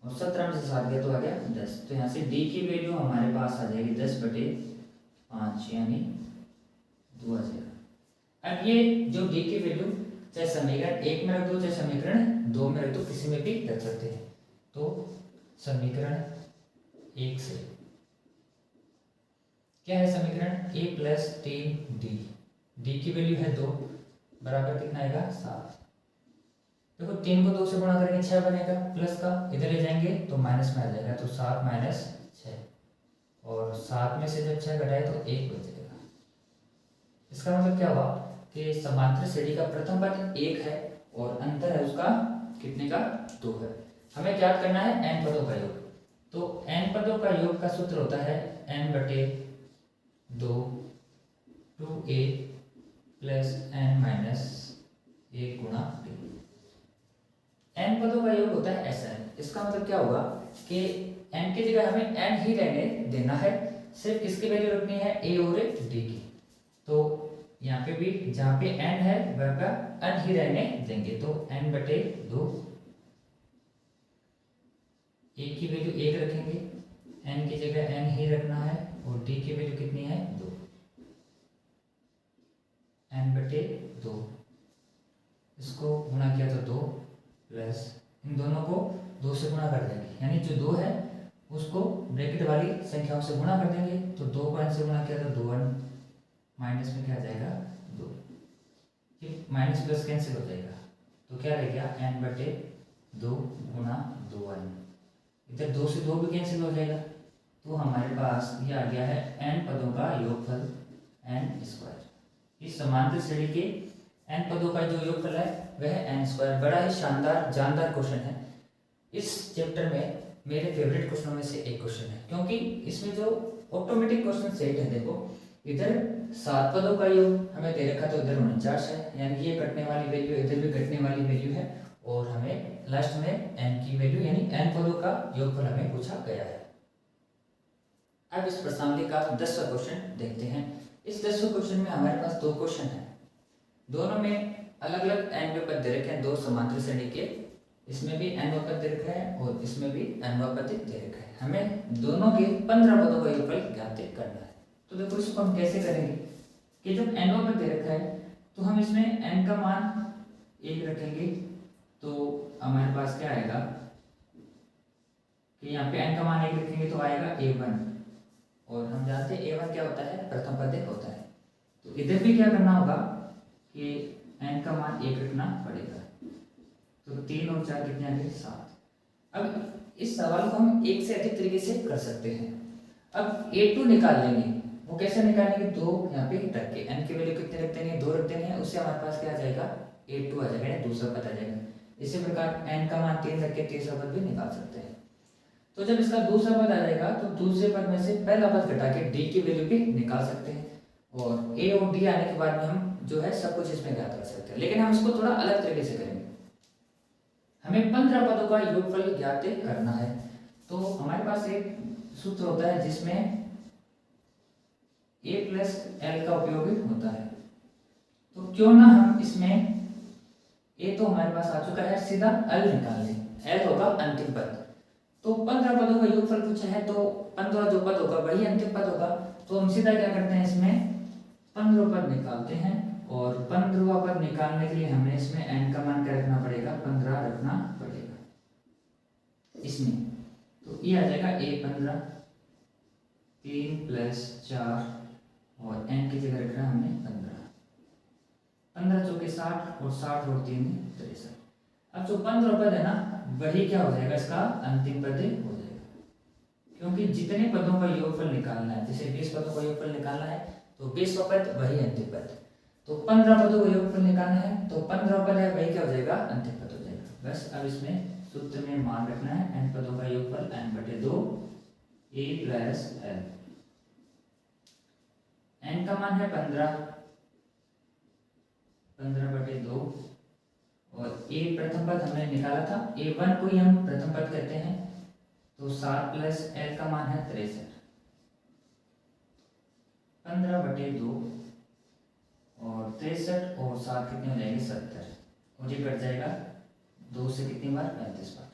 और 17 में से 7 गया तो आ गया 10। तो यहाँ से डी की वैल्यू हमारे पास आ जाएगी 10/5 यानी 2 आ जाएगा। अब ये जो डी की वैल्यू चाहे समीकरण 1 में रख दो चाहे समीकरण 2 में रख दो, किसी में भी रख सकते हैं। तो समीकरण 1 से क्या है, समीकरण a + 3d, डी की वैल्यू है 2 बराबर कितना आएगा 7। देखो 3 को 2 से गुणा करेंगे 6 बनेगा, प्लस का इधर ले जाएंगे तो माइनस में आ जाएगा, तो 7 - 6 और 7 में से जब 6 घटाए तो 1 बचेगा। इसका मतलब क्या हुआ कि समांतर श्रेणी का प्रथम पद 1 है और अंतर है उसका कितने का 2 है। हमें ज्ञात करना है n पदों का योग। तो n पदों का योग का सूत्र होता है n/2 2a + n - 1 गुणा d। n पदों का योग होता है Sn। इसका मतलब क्या होगा कि n की जगह हमें n ही रहने देना है, सिर्फ किसकी वैल्यू रखनी है a और d की। तो यहाँ पे भी जहाँ पे n है वह का n ही रहने देंगे, तो n/2 a की वैल्यू 1 रखेंगे, n की जगह n ही रखना है और d की वैल्यू कितनी है 2, n/2 इसको गुणा किया तो 2 प्लस इन दोनों को 2 से गुणा कर देंगे, यानी जो 2 है उसको ब्रैकेट वाली संख्याओं से गुणा कर देंगे। तो 2 को n से गुणा किया तो 2n, माइनस में क्या आ जाएगा 2, ये माइनस प्लस कैंसिल हो जाएगा तो क्या रह गया n/2 गुणा 2n, इधर 2 से 2 भी कैंसिल हो जाएगा। तो हमारे पास ये आ गया है n पदों का योगफल n²। इस समांतर श्रेणी के n पदों का जो योगफल है वह n²। बड़ा ही शानदार जानदार क्वेश्चन है। इस चैप्टर में मेरे फेवरेट क्वेश्चनों में से एक क्वेश्चन है, क्योंकि इसमें जो ऑटोमेटिक क्वेश्चन सेट है, देखो इधर 7 पदों का योग हमें दे रखा तो इधर 49 है, यानी ये कटने वाली वैल्यू इधर भी कटने वाली वैल्यू है, और हमें लास्ट में n की वैल्यू यानी n पदों का योगफल हमें पूछा गया है। अब इस प्रश्नावली का 10वां क्वेश्चन देखते हैं। इस 10वें क्वेश्चन में हमारे पास 2 क्वेश्चन है, दोनों में अलग अलग n पद दे रखे हैं, 2 समांतर श्रेणी के। इसमें भी n पद दे रखा है और इसमें भी n पद दे रखा है। हमें दोनों के 15 पदों का योगफल ज्ञात करना है। तो देखो इसको हम कैसे करेंगे कि जब n पद दे रखा है तो हम इसमें n का मान 1 रखेंगे, तो हमारे पास क्या आएगा कि यहाँ पे n का मान 1 रखेंगे तो आएगा a1, और हम जानते हैं a1 क्या होता है, प्रथम पद होता है। तो इधर भी क्या करना होगा कि n का मान 1 रखना पड़ेगा, तो 3 और 4 कितने आएंगे 7। अब इस सवाल को हम एक से अधिक तरीके से कर सकते हैं। अब a2 निकाल लेंगे, वो कैसे निकालेंगे, 2 यहाँ पे रख के n की वैल्यू कितने रख देंगे 2 रख देंगे, उससे हमारे पास क्या आ जाएगा a2 आ जाएगा, दूसरा पद आ जाएगा। इसी प्रकार n का मान 3 रख के तीसरा पद भी निकाल सकते हैं। तो जब इसका दूसरा पद आ जाएगा तो दूसरे पद में से पहला पद घटा के d की वैल्यू भी निकाल सकते हैं, और a और d आने के बाद में हम जो है सब कुछ इसमें ज्ञात कर सकते हैं। लेकिन हम इसको थोड़ा अलग तरीके से करेंगे। हमें 15 पदों का योगफल ज्ञात करना है। तो हमारे पास एक सूत्र होता है जिसमें a + l का उपयोग होता है। तो क्यों ना हम इसमें a तो हमारे पास आ चुका है, सीधा l निकाल लें, l होगा अंतिम पद। तो 15 पदों का योगफल पूछा है, तो 15 जो पद होगा वही अंतिम पद होगा। तो हम सीधा क्या करते हैं, इसमें 15 पद निकालते हैं, और 15वां पद निकालने के लिए हमें इसमें n का मान क्या रखना पड़ेगा 15 रखना पड़ेगा इसमें। तो ये आ जाएगा a15, 3 + 4 और n की जगह रखना हमने 15, 15 चौके 60 और 60 और 3 63। अब जो 15 पद है ना वही क्या हो जाएगा, इसका अंतिम पद हो जाएगा, क्योंकि जितने पदों का योगफल निकालना है, जैसे 20 पदों का योगफल निकालना है तो 20वां पद वही अंतिम पद। तो 15 पदों का योगफल निकालना है तो 15 पद है वही क्या हो जाएगा अंतिम पद हो जाएगा। बस अब इसमें सूत्र में मान रखना है n पदों का योगफल n/2 a + l। n का मान है 15, 15/2, और a प्रथम पद हमने निकाला था, a1 को ही हम प्रथम पद कहते हैं। तो 7 + l का मान है 63, 15/2 और 63 और 7 कितने हो जाएंगे 70, और ये कट जाएगा 2 से कितनी बार 35 बार।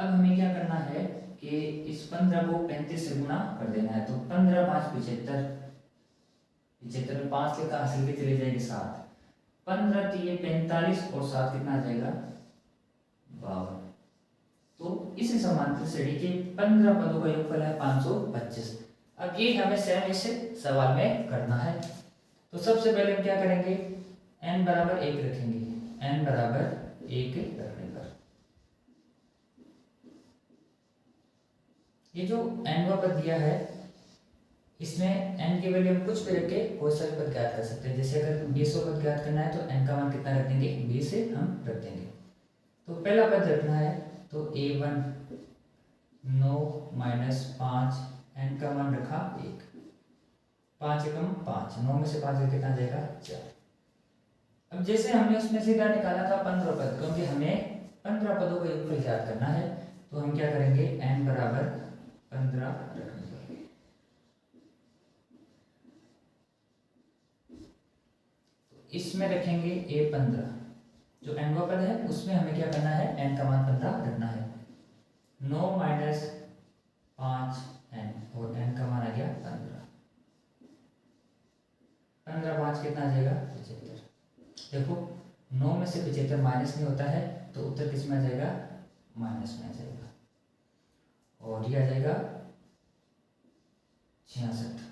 अब हमें क्या करना है कि इस 15 को 35 से गुणा कर देना है। तो 15 5 75, 75 में 5 लिखा, हासिल की चली जाएगी 7, 15 3 45 और 7 कितना आ जाएगा 52। तो इस समांतर श्रेणी के 15 पदों का योगफल है 525। अब ये हमें सेम इस सवाल में करना है। तो सबसे पहले हम क्या करेंगे, n बराबर 1 रखेंगे, n बराबर 1 रखने पर ये जो n पद दिया है इसमें n की वैल्यू हम कुछ भी रख के कोई सा भी पद ज्ञात कर सकते हैं। जैसे अगर 20 पद ज्ञात करना है तो n का मान कितना रख देंगे, 20 से हम रख देंगे। तो पहला पद रखना है तो a1 9 माइनस 5, n का मान रखा 1, 5 एकम 5, 9 में से 5 कितना जाएगा 4। अब जैसे हमने उसमें सीधा निकाला था 15 पद, क्योंकि हमें 15 पदों का योगफल ज्ञात करना है तो हम क्या करेंगे, n बराबर 15 रखेंगे। इसमें रखेंगे a15, जो n पद है उसमें हमें क्या करना है, n का मान 15 रखना है। 9 माइनस 5 n और n का मान आ गया 15, 15 5 कितना आ जाएगा 75। देखो 9 में से 75 माइनस नहीं होता है तो उत्तर किस में आ जाएगा, माइनस में आ जाएगा, और ये आ जाएगा 66।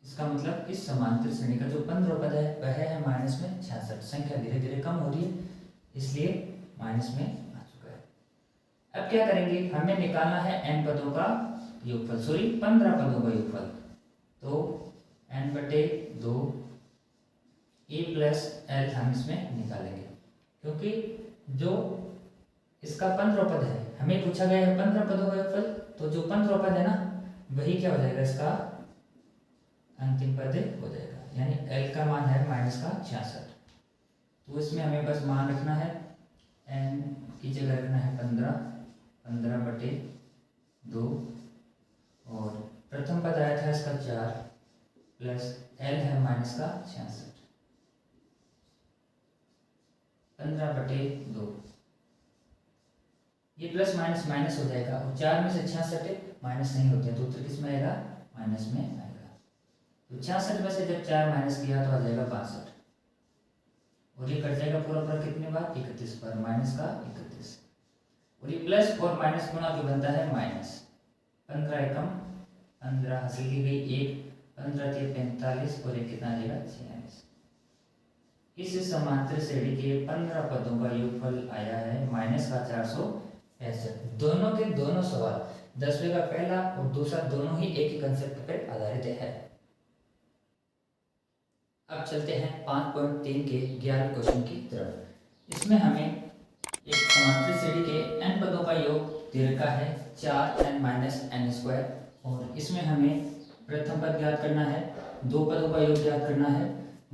इसका मतलब इस समांतर श्रेणी का जो 15 पद है वह है माइनस में 66। संख्या धीरे धीरे कम हो रही है इसलिए माइनस में आ चुका है। अब क्या करेंगे, हमें निकालना है n पदों का योगफल, सॉरी 15 पदों का योगफल। तो n/2 a प्लस l हम इसमें निकालेंगे, क्योंकि जो इसका 15 पद है हमें पूछा गया है 15 पदों का योगफल, तो जो 15 पद है ना वही क्या हो जाएगा, इसका अंतिम पद हो जाएगा, यानी l का मान है माइनस का 66। तो इसमें हमें बस मान रखना है, n की जगह रखना है 15, 15/2 और प्रथम पद आया था इसका 4 प्लस l है माइनस का 66, 15/2। ये प्लस माइनस माइनस हो जाएगा और 4 में से 66 माइनस नहीं होते तो उत्तर किस में आएगा, माइनस में आएगा। तो 66 में से जब 4 माइनस किया तो आ जाएगा 62, और ये कट जाएगा पूरा पूरा कितने बार, 31 पर, माइनस का 31, और ये प्लस और माइनस गुणा के बनता है माइनस। 15 एकम 15 हासिल की गई 1, 15 3 45 और एक कितना आ जाएगा 46। इस समांतर श्रेणी के 15 पदों का योगफल आया है माइनस का 465। दोनों के दोनों सवाल 10वें का पहला और दूसरा दोनों ही एक ही कंसेप्ट पर आधारित है। अब चलते हैं 5.3 के 11 क्वेश्चन की तरफ। इसमें हमें एक समांतर श्रेणी के n पदों का योग दे रखा है 4n माइनस n स्क्वायर, और इसमें हमें प्रथम पद ज्ञात करना है, दो पदों का योग ज्ञात करना है,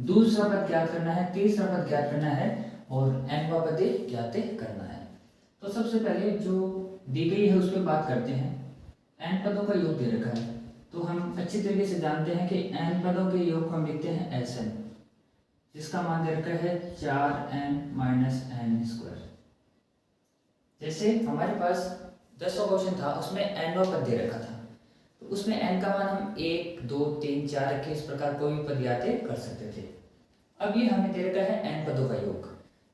दूसरा पद ज्ञात करना है, तीसरा पद ज्ञात करना है और n पद ज्ञात करना है। तो सबसे पहले जो दी गई है उस पर बात करते हैं। n पदों का योग दे रखा है तो हम अच्छी तरीके से जानते हैं कि n पदों के योग को हम लिखते हैं Sn, जिसका मान दे रखा है 4n माइनस n स्क्वायर। जैसे हमारे पास 10वां क्वेश्चन था उसमें n पद दे रखा था, तो उसमें n का मान हम 1 2 3 4 रखे, इस प्रकार कोई भी पद ज्ञात कर सकते थे। अब ये हमें दे रखा है n पदों का योग,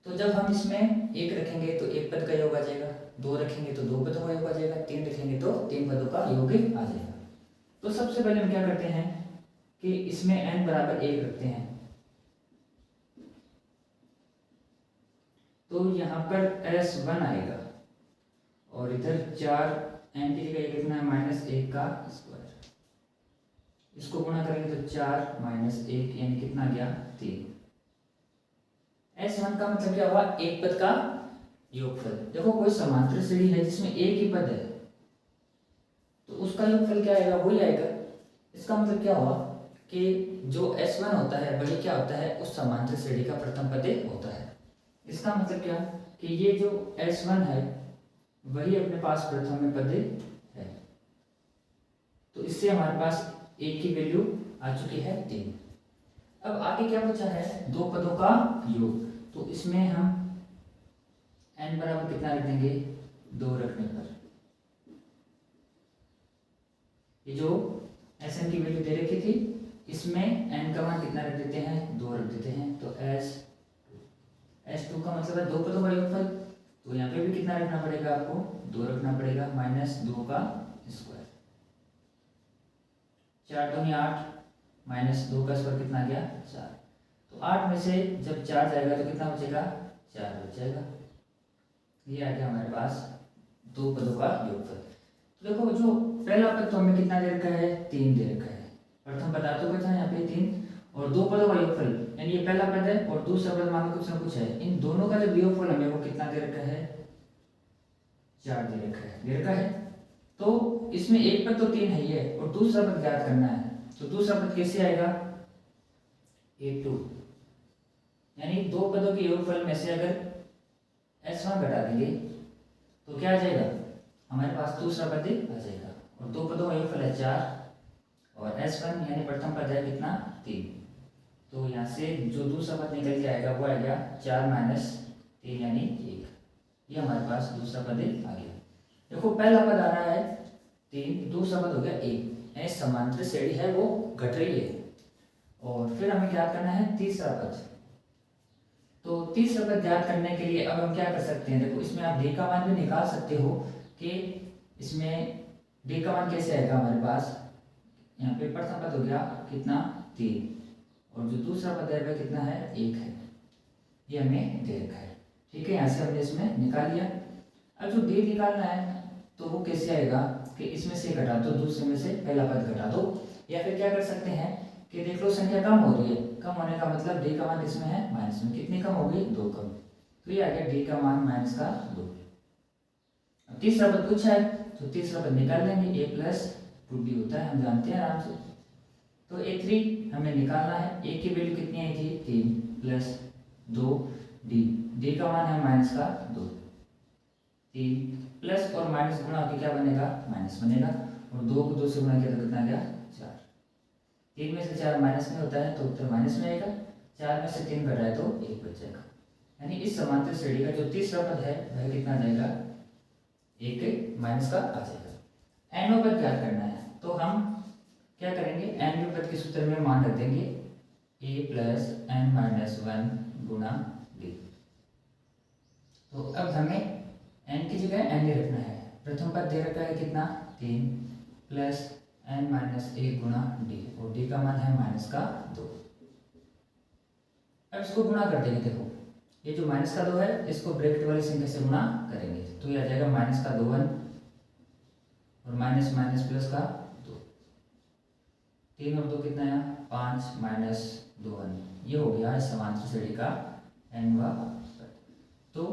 तो जब हम इसमें 1 रखेंगे तो 1 पद का योग आ जाएगा, 2 रखेंगे तो 2 पदों का योग आ जाएगा, 3 रखेंगे तो 3 पदों का योग आ जाएगा। तो सबसे पहले हम क्या करते हैं कि इसमें n बराबर 1 रखते हैं, तो यहाँ पर S1 आएगा और इधर 4n की जगह कितना है माइनस 1 का स्क्वायर, इसको गुणा करेंगे तो 4 माइनस 1 यानी कितना गया 3। S1 का मतलब क्या हुआ, एक पद का योगफल। देखो कोई समांतर श्रेणी है जिसमें एक ही पद है तो उसका योगफल क्या आएगा, वही आएगा। इसका मतलब क्या हुआ कि जो S1 होता है वही क्या होता है, उस समांतर श्रेणी का प्रथम पद होता है। इसका मतलब क्या कि ये जो S1 है वही अपने पास प्रथम में पद है, तो इससे हमारे पास एक की वैल्यू आ चुकी है 3। अब आगे क्या बचा है, दो पदों का योग, तो इसमें हम n बराबर कितना रख देंगे 2 रखने पर ये जो एस एन की वैल्यू दे रखी थी, इसमें एन का मान कितना रख देते हैं, 2 रख देते हैं। तो एस टू का मतलब है 2 पदों का योगफल। तो यहाँ पे भी कितना रखना पड़ेगा आपको, 2 रखना पड़ेगा, -2 का स्क्वायर। 4 दूनी 8, -2 का स्क्वायर कितना आ गया, 4। तो 8 में से जब 4 जाएगा तो कितना बचेगा, 4 बच जाएगा। ये आ गया हमारे पास 2 पदों का योगफल। तो देखो जो पहला पद तो हमें कितना दे रखा है, 3 दे रखा है। प्रथम पद तो क्या था यहाँ पे 3, और 2 पदों का योगफल यानी ये पहला पद है और दूसरा पद मान लो कुछ ना कुछ है, इन दोनों का जो योगफल हमें वो कितना दे रखा है, 4 दे रखा है। तो इसमें एक पद तो 3 है ही है और दूसरा पद ज्ञात करना है। तो दूसरा पद कैसे आएगा, 8 2, यानी 2 पदों के योगफल में से अगर S1 घटा देंगे तो क्या आ जाएगा, हमारे पास दूसरा पद आ जाएगा। और 2 पदों का योगफल है 4 और S1 यानी प्रथम पद है कितना, 3। तो यहाँ से जो दूसरा पद निकल के आएगा वो आएगा 4 - 3 यानी 1। ये हमारे पास दूसरा पद आ गया। देखो पहला पद आ रहा है 3, दूसरा पद हो गया 1, यानी समांतर श्रेणी है वो घट रही है। और फिर हमें क्या करना है, तीसरा पद। तो तीसरा पद ज्ञात करने के लिए अब हम क्या कर सकते हैं, देखो इसमें आप डी का मान भी निकाल सकते हो कि इसमें डी का मान कैसे आएगा हमारे पास। यहाँ पे प्रथम पद हो गया कितना, 3, और जो दूसरा पद है वह कितना है, 1 है। ये हमें दे रखा है, ठीक है। यहाँ से हमने इसमें निकाल लिया। अब जो डी निकालना है तो वो कैसे आएगा कि इसमें से घटा दो, दूसरे में से पहला पद घटा दो, या फिर क्या कर सकते हैं कि देख लो संख्या कम हो रही है, कम होने का मतलब डी का मान किसमें है, माइनस में। कितनी कम होगी, 2 कम। तो ये आ गया डी का मान -2। अब तीसरा पद पूछा है तो तीसरा पद निकाल लेंगे, a + 2d होता है, हम जानते हैं आराम से। तो a3 हमें निकालना है, a की वैल्यू कितनी आई थी, 3 + 2d, d का मान है -2। 3 प्लस और माइनस गुणा होकर क्या बनेगा, माइनस बनेगा, और 2 को 2 से गुणा किया तो कितना गया, 4। 3 में से 4 माइनस में होता है तो उत्तर माइनस में आएगा। 4 में से 3 घटाए तो 1 बच जाएगा। यानी इस समांतर श्रेणी का जो तीसरा पद है वह कितना आ जाएगा, 1 माइनस का आ जाएगा। एनवें पद ज्ञात करना है तो हम क्या करेंगे, एनवें पद के सूत्र में मान रख देंगे a + n - 1 × d। तो अब हमें n की जगह n ही रखना है। प्रथम पद दे रखा है कितना, 3 + n - 1 × d, और d का मान है -2। अब इसको गुणा कर देंगे। देखो ये जो -2 है इसको ब्रैकेट वाली संख्या से गुणा करेंगे तो ये आ जाएगा -2 और माइनस माइनस प्लस का 2, 3 और 2 कितना है, 5 - 2 ये हो गया समांतर श्रेणी का nवां पद। तो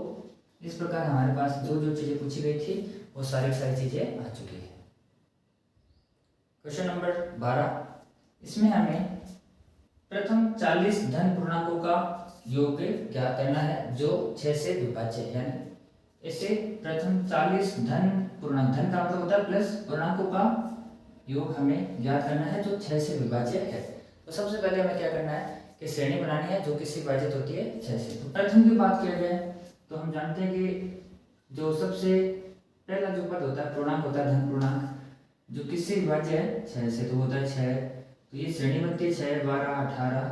इस प्रकार हमारे पास जो जो चीजें पूछी गई थी वो सारी चीजें आ चुकी है। क्वेश्चन नंबर 12, इसमें हमें प्रथम 40 धन पूर्णांकों का योग ज्ञात करना है जो 6 से विभाज्य है। यानी इससे प्रथम 40 धन पूर्णांक, धन का मतलब होता है प्लस, पूर्णांकों का योग हमें ज्ञात करना है जो 6 से विभाज्य है। तो सबसे पहले हमें क्या करना है कि श्रेणी बनानी है जो किससे विभाजित होती है, 6 से। तो प्रथम की बात किया जाए तो हम जानते हैं कि जो सबसे पहला जो पद होता है, पूर्णांक होता है, धन पूर्णांक, जो किससे विभाज्य है, 6 से, तो होता है 6। तो ये श्रेणी बनती है 6, 12, 18।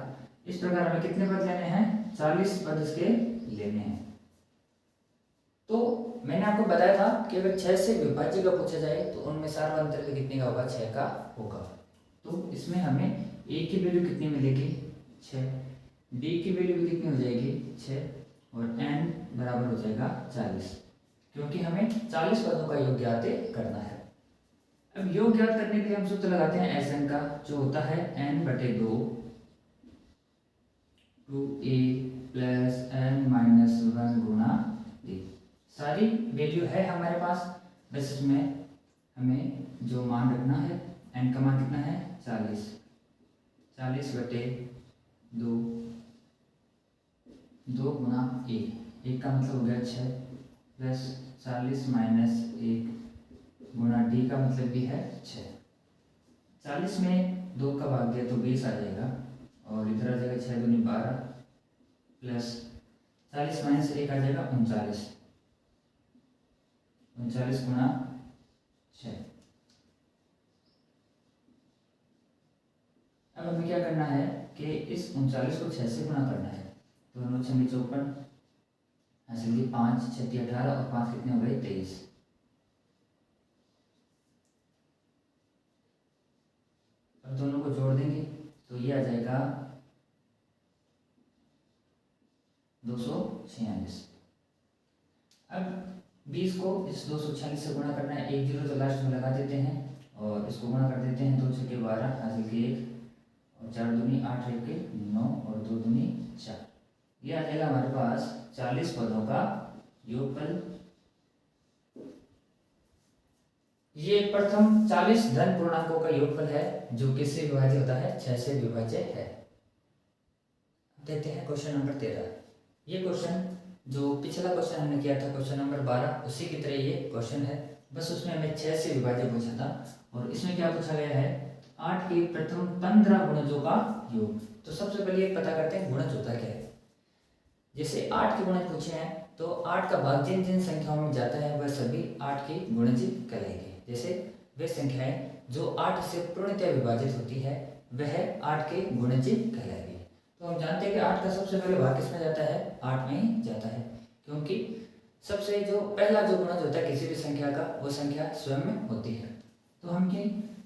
इस प्रकार हमें कितने पद लेने हैं, 40 पद इसके लेने हैं। तो मैंने आपको बताया था कि अगर 6 से विभाज्य का पूछा जाए तो उनमें सार्वंतर भी कितने का होगा, 6 का होगा। तो इसमें हमें a की वैल्यू कितनी मिलेगी, 6, d की वैल्यू भी कितनी हो जाएगी, 6, और n बराबर हो जाएगा 40, क्योंकि हमें 40 पदों का योग ज्ञात करना है। अब योग ज्ञात करने के लिए हम सूत्र लगाते हैं Sn का, जो होता है n/2 2a + n - 1 × d। सारी वैल्यू है हमारे पास, बस इसमें हमें जो मान रखना है, n का मान कितना है, 40, 40/2, 2 × a, 1 का मतलब हो गया 6, प्लस 40 - 1 गुणा d का मतलब भी है 6। 40 में 2 का भाग दिया तो 20 आ जाएगा, और इधर आ जाएगा 6 दूनी 12, प्लस 40 - 1 आ जाएगा 39, 39 गुणा 6। अब हमें क्या करना है कि इस 39 को 6 से गुणा करना है। तो 9 6 54 हासिल की 5 6 18 और 5 कितने हो गए 23। अब दोनों को जोड़ देंगे तो ये आ जाएगा 246। अब 20 को इस 246 से गुणा करना है, एक जीरो तो लास्ट में लगा देते हैं और इसको गुणा कर देते हैं। 2 6 12 हासिल के 1 और 4 दूनी 8 1 के 9 और 2 दूनी 4। ये आ जाएगा हमारे पास 40 पदों का योगफल। ये प्रथम 40 धन पूर्णांकों का योगफल है जो किससे विभाज्य होता है 6 से विभाज्य है। देखते हैं क्वेश्चन नंबर 13। ये क्वेश्चन जो पिछला क्वेश्चन हमने किया था क्वेश्चन नंबर 12 उसी की तरह ये क्वेश्चन है, बस उसमें हमें 6 से विभाज्य पूछा था। और इसमें क्या पूछा गया है 8 के प्रथम 15 गुणजों का योग। तो सबसे पहले ये पता करते हैं गुणज होता क्या है। जैसे 8 के गुणज पूछे हैं तो 8 का भाग जिन जिन संख्याओं में जाता है वह सभी 8 के गुणज कहलाएंगे। जैसे वे संख्याएं जो 8 से पूर्णतः विभाजित होती है वह 8 के गुणज कहलाएगी। तो हम जानते हैं कि 8 का सबसे पहले भाग किसमें जाता है 8 में ही जाता है, क्योंकि सबसे जो पहला जो गुणज होता है किसी भी संख्या का वो संख्या स्वयं में होती है। तो हम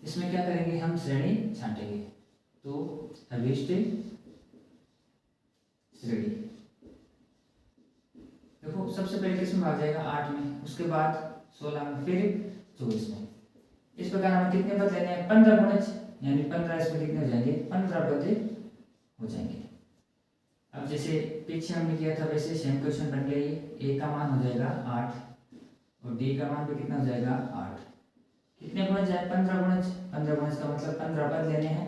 इसमें क्या करेंगे हम श्रेणी छांटेंगे। तो अभिष्ट श्रेणी देखो सबसे पहले किसमें भाग जाएगा 8 में, उसके बाद 16 में, फिर 24 में। इस प्रकार हमें कितने पद लेने हैं 15 गुणज, यानी 15 इसमें कितने हो जाएंगे 15 पद हो जाएंगे। अब जैसे पीछे हमने किया था वैसे सेम क्वेश्चन बन गया। ये a का मान हो जाएगा 8 और d का मान भी कितना हो जाएगा 8। कितने गुणज है 15 गुणज। 15 गुणज का मतलब 15 पद लेने हैं।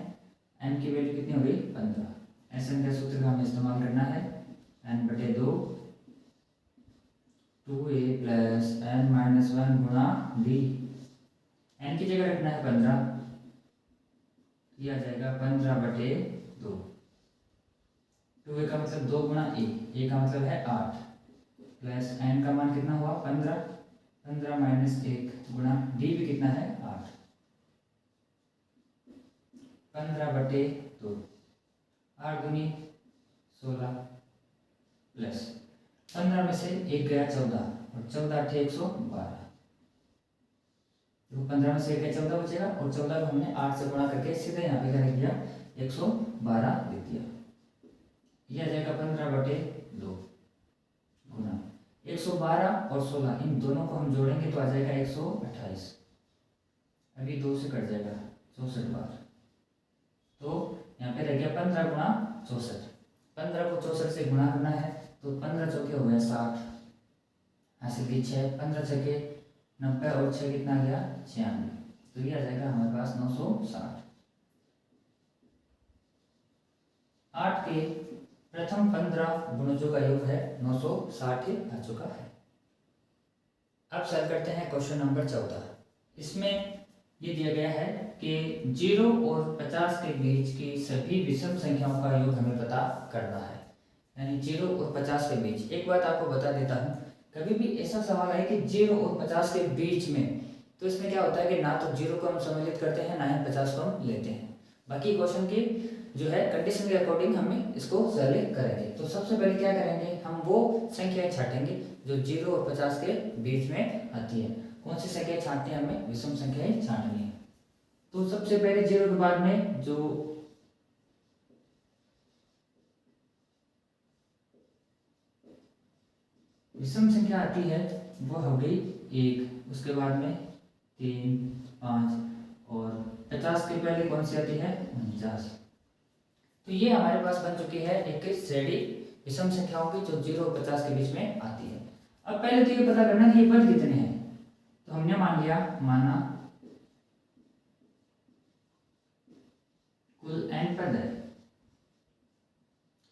n की वैल्यू कितनी हो गई 15। ऐसे के सूत्र का हमें इस्तेमाल करना है n/2 2a प्लस n-1 गुणा d। n की जगह रखना है 15, यह आ जाएगा 15/2। 2a का मतलब 2 गुणा a का मतलब है 8 प्लस n का मान कितना हुआ 15, 15-1 गुणा d भी कितना है 8, 15/2। 8 दूनी 16 प्लस 15 में से 1 गया 14 और 14 8 112। तो 15 में से 1 गया 14 बचेगा और 14 को हमने 8 से गुणा करके सीधे यहाँ पे क्या लिख दिया 112 लिख दिया। यह आ जाएगा 15/2 गुणा 112 और 16 इन दोनों को हम जोड़ेंगे तो आ जाएगा 128। अभी 2 से कट जाएगा 64 बार। तो यहाँ पे रह गया 15 गुणा 64। 15 को 64 से गुणा करना है तो 15 चौके हो गया 60 हासिल की 6, 15 छके 90 और 6 कितना आ गया 96। तो ये आ जाएगा हमारे पास 960। 8 के प्रथम 15 गुणजों का योग है 960 आ चुका है। अब सॉल्व करते हैं क्वेश्चन नंबर 14। इसमें ये दिया गया है कि 0 और 50 के बीच की सभी विषम संख्याओं का योग हमें पता करना है, यानी 0 और 50 के बीच। एक बात आपको बता देता हूँ, कभी भी ऐसा सवाल है कि 0 और 50 के बीच में, तो इसमें क्या होता है कि ना तो 0 को हम सम्मिलित करते हैं ना ही 50 को हम लेते हैं। बाकी क्वेश्चन की जो है कंडीशन के अकॉर्डिंग हमें इसको सॉल्व करेंगे। तो सबसे पहले क्या करेंगे हम वो संख्याएं छाटेंगे जो 0 और 50 के बीच में आती है। कौन सी संख्याएं छाटनी है हमें विषम संख्याएं छाटनी है। तो सबसे पहले 0 के बाद में जो विषम संख्या आती है वो हो गई 1, उसके बाद में 3 5 और 50 के पहले कौन सी आती है 49। तो ये हमारे पास बन चुकी है एक श्रेणी विषम संख्याओं की जो 0 और 50 के बीच में आती है। अब पहले तो ये पता करना कि ये पद कितने हैं। तो हमने माना कुल n पद है।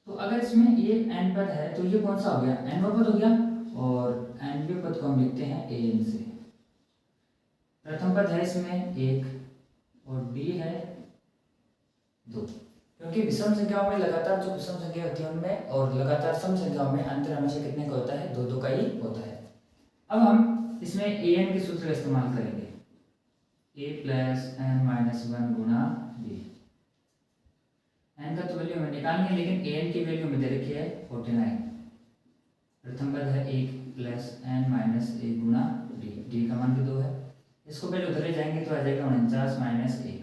तो अगर इसमें ये n पद है तो ये कौन सा हो गया nवां पद हो गया और nवें पद को हम लिखते हैं an से। प्रथम पद है इसमें 1 और d है 2, क्योंकि विषम संख्याओं में लगातार जो विषम संख्या होती है उनमें और लगातार सम संख्याओं में अंतर हमेशा कितने का होता है 2 2 का ही होता है। अब हम इसमें ए एन के सूत्र का इस्तेमाल करेंगे, ए प्लस एन माइनस वन गुणा बी। एन का तो वैल्यू हमें निकालनी है, लेकिन ए एन की वैल्यू हमें दे रखी है 49। प्रथम पद है 1 प्लस एन माइनस 1 गुणा डी, डी का मान भी 2 है। इसको पहले उधर ले जाएंगे तो आ जाएगा 49 माइनस 1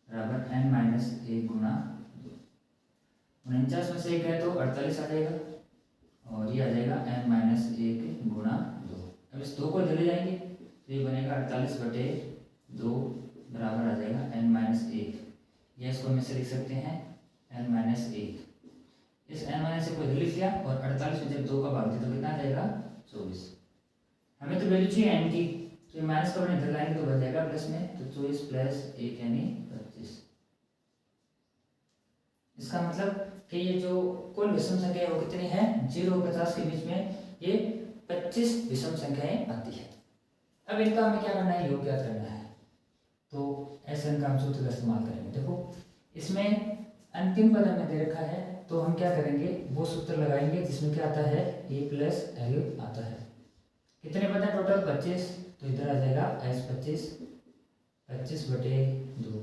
बराबर एन माइनस 1 गुणा 2। 49 में से 1 है तो 48 आ जाएगा, और ये आ जाएगा एन माइनस 1 गुणा 2। अब इस 2 को इधर ले जाएंगे तो ये बनेगा 48 बटे 2 बराबर आ जाएगा एन माइनस 1। या इसको हम ऐसे लिख सकते हैं एन माइनस 1। इस एन माइनस 1 को इधर लिख लिया, और 48 में जब 2 का भाग दिया तो कितना आ जाएगा 24। हमें तो वैल्यू चाहिए एन की, तो ये माइनस का इधर लाएंगे तो बच जाएगा प्लस में, तो 24 प्लस 1 यानी 25। इसका मतलब कि ये जो कुल विषम संख्या है वो कितनी है, 0 और 50 के बीच में ये 25 विषम संख्याएं आती है। अब इनका हमें क्या करना है, योग ज्ञात करना है। तो ऐसे इनका हम सूत्र का इस्तेमाल करेंगे। देखो इसमें अंतिम पद हमें दे रखा है, तो हम क्या करेंगे, वो सूत्र लगाएंगे जिसमें क्या आता है, ए प्लस एल आता है। कितने पद हैं टोटल, 25, तो इधर आ जाएगा एस 25 बटे 2।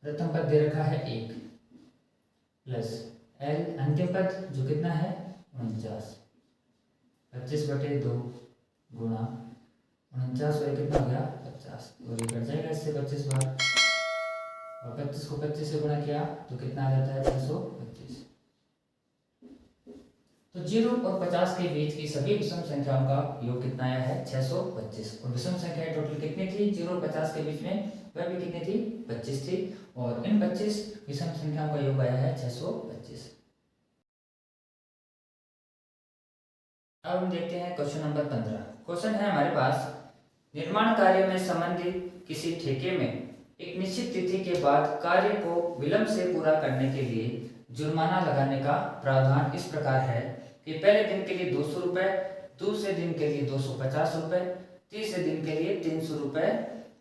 प्रथम पद दे रखा है 1 प्लस एल अंतिम पद जो कितना है 49, 25 बटे 2 गुणा 49 और कितना हो गया 50, और ये कट जाएगा इससे 25 बार, और 25 को 25 से गुणा किया तो कितना आ जाता है 625। तो 0 और 50 के बीच की सभी विषम संख्याओं का योग कितना आया है 625। और विषम संख्याएं टोटल कितनी थी 0 और 50 के बीच में, वह भी कितनी थी 25 थी, और इन 25 विषम संख्याओं का योग आया है 625। अब हम देखते हैं क्वेश्चन नंबर 15। क्वेश्चन है हमारे पास, निर्माण कार्य में संबंधित किसी ठेके में एक निश्चित तिथि के बाद कार्य को विलंब से पूरा करने के लिए जुर्माना लगाने का प्रावधान इस प्रकार है कि पहले दिन के लिए 200 रुपये, दूसरे दिन के लिए 250 रुपये, तीसरे दिन के लिए 300 रुपये,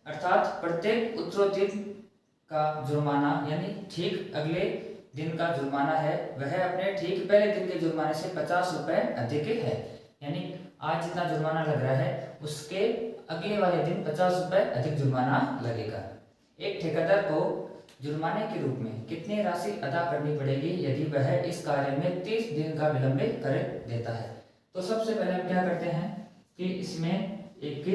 अर्थात प्रत्येक उत्तरोत्तर का जुर्माना यानी ठीक अगले दिन का जुर्माना है वह अपने ठीक पहले दिन के जुर्माने से 50 रुपये अधिक है। यानी आज जितना जुर्माना लग रहा है उसके अगले वाले दिन 50 रुपये अधिक जुर्माना लगेगा। एक ठेकेदार को जुर्माने के रूप में कितनी राशि अदा करनी पड़ेगी यदि वह इस कार्य में 30 दिन का विलंब कर देता है। तो सबसे पहले हम क्या करते हैं कि इसमें एक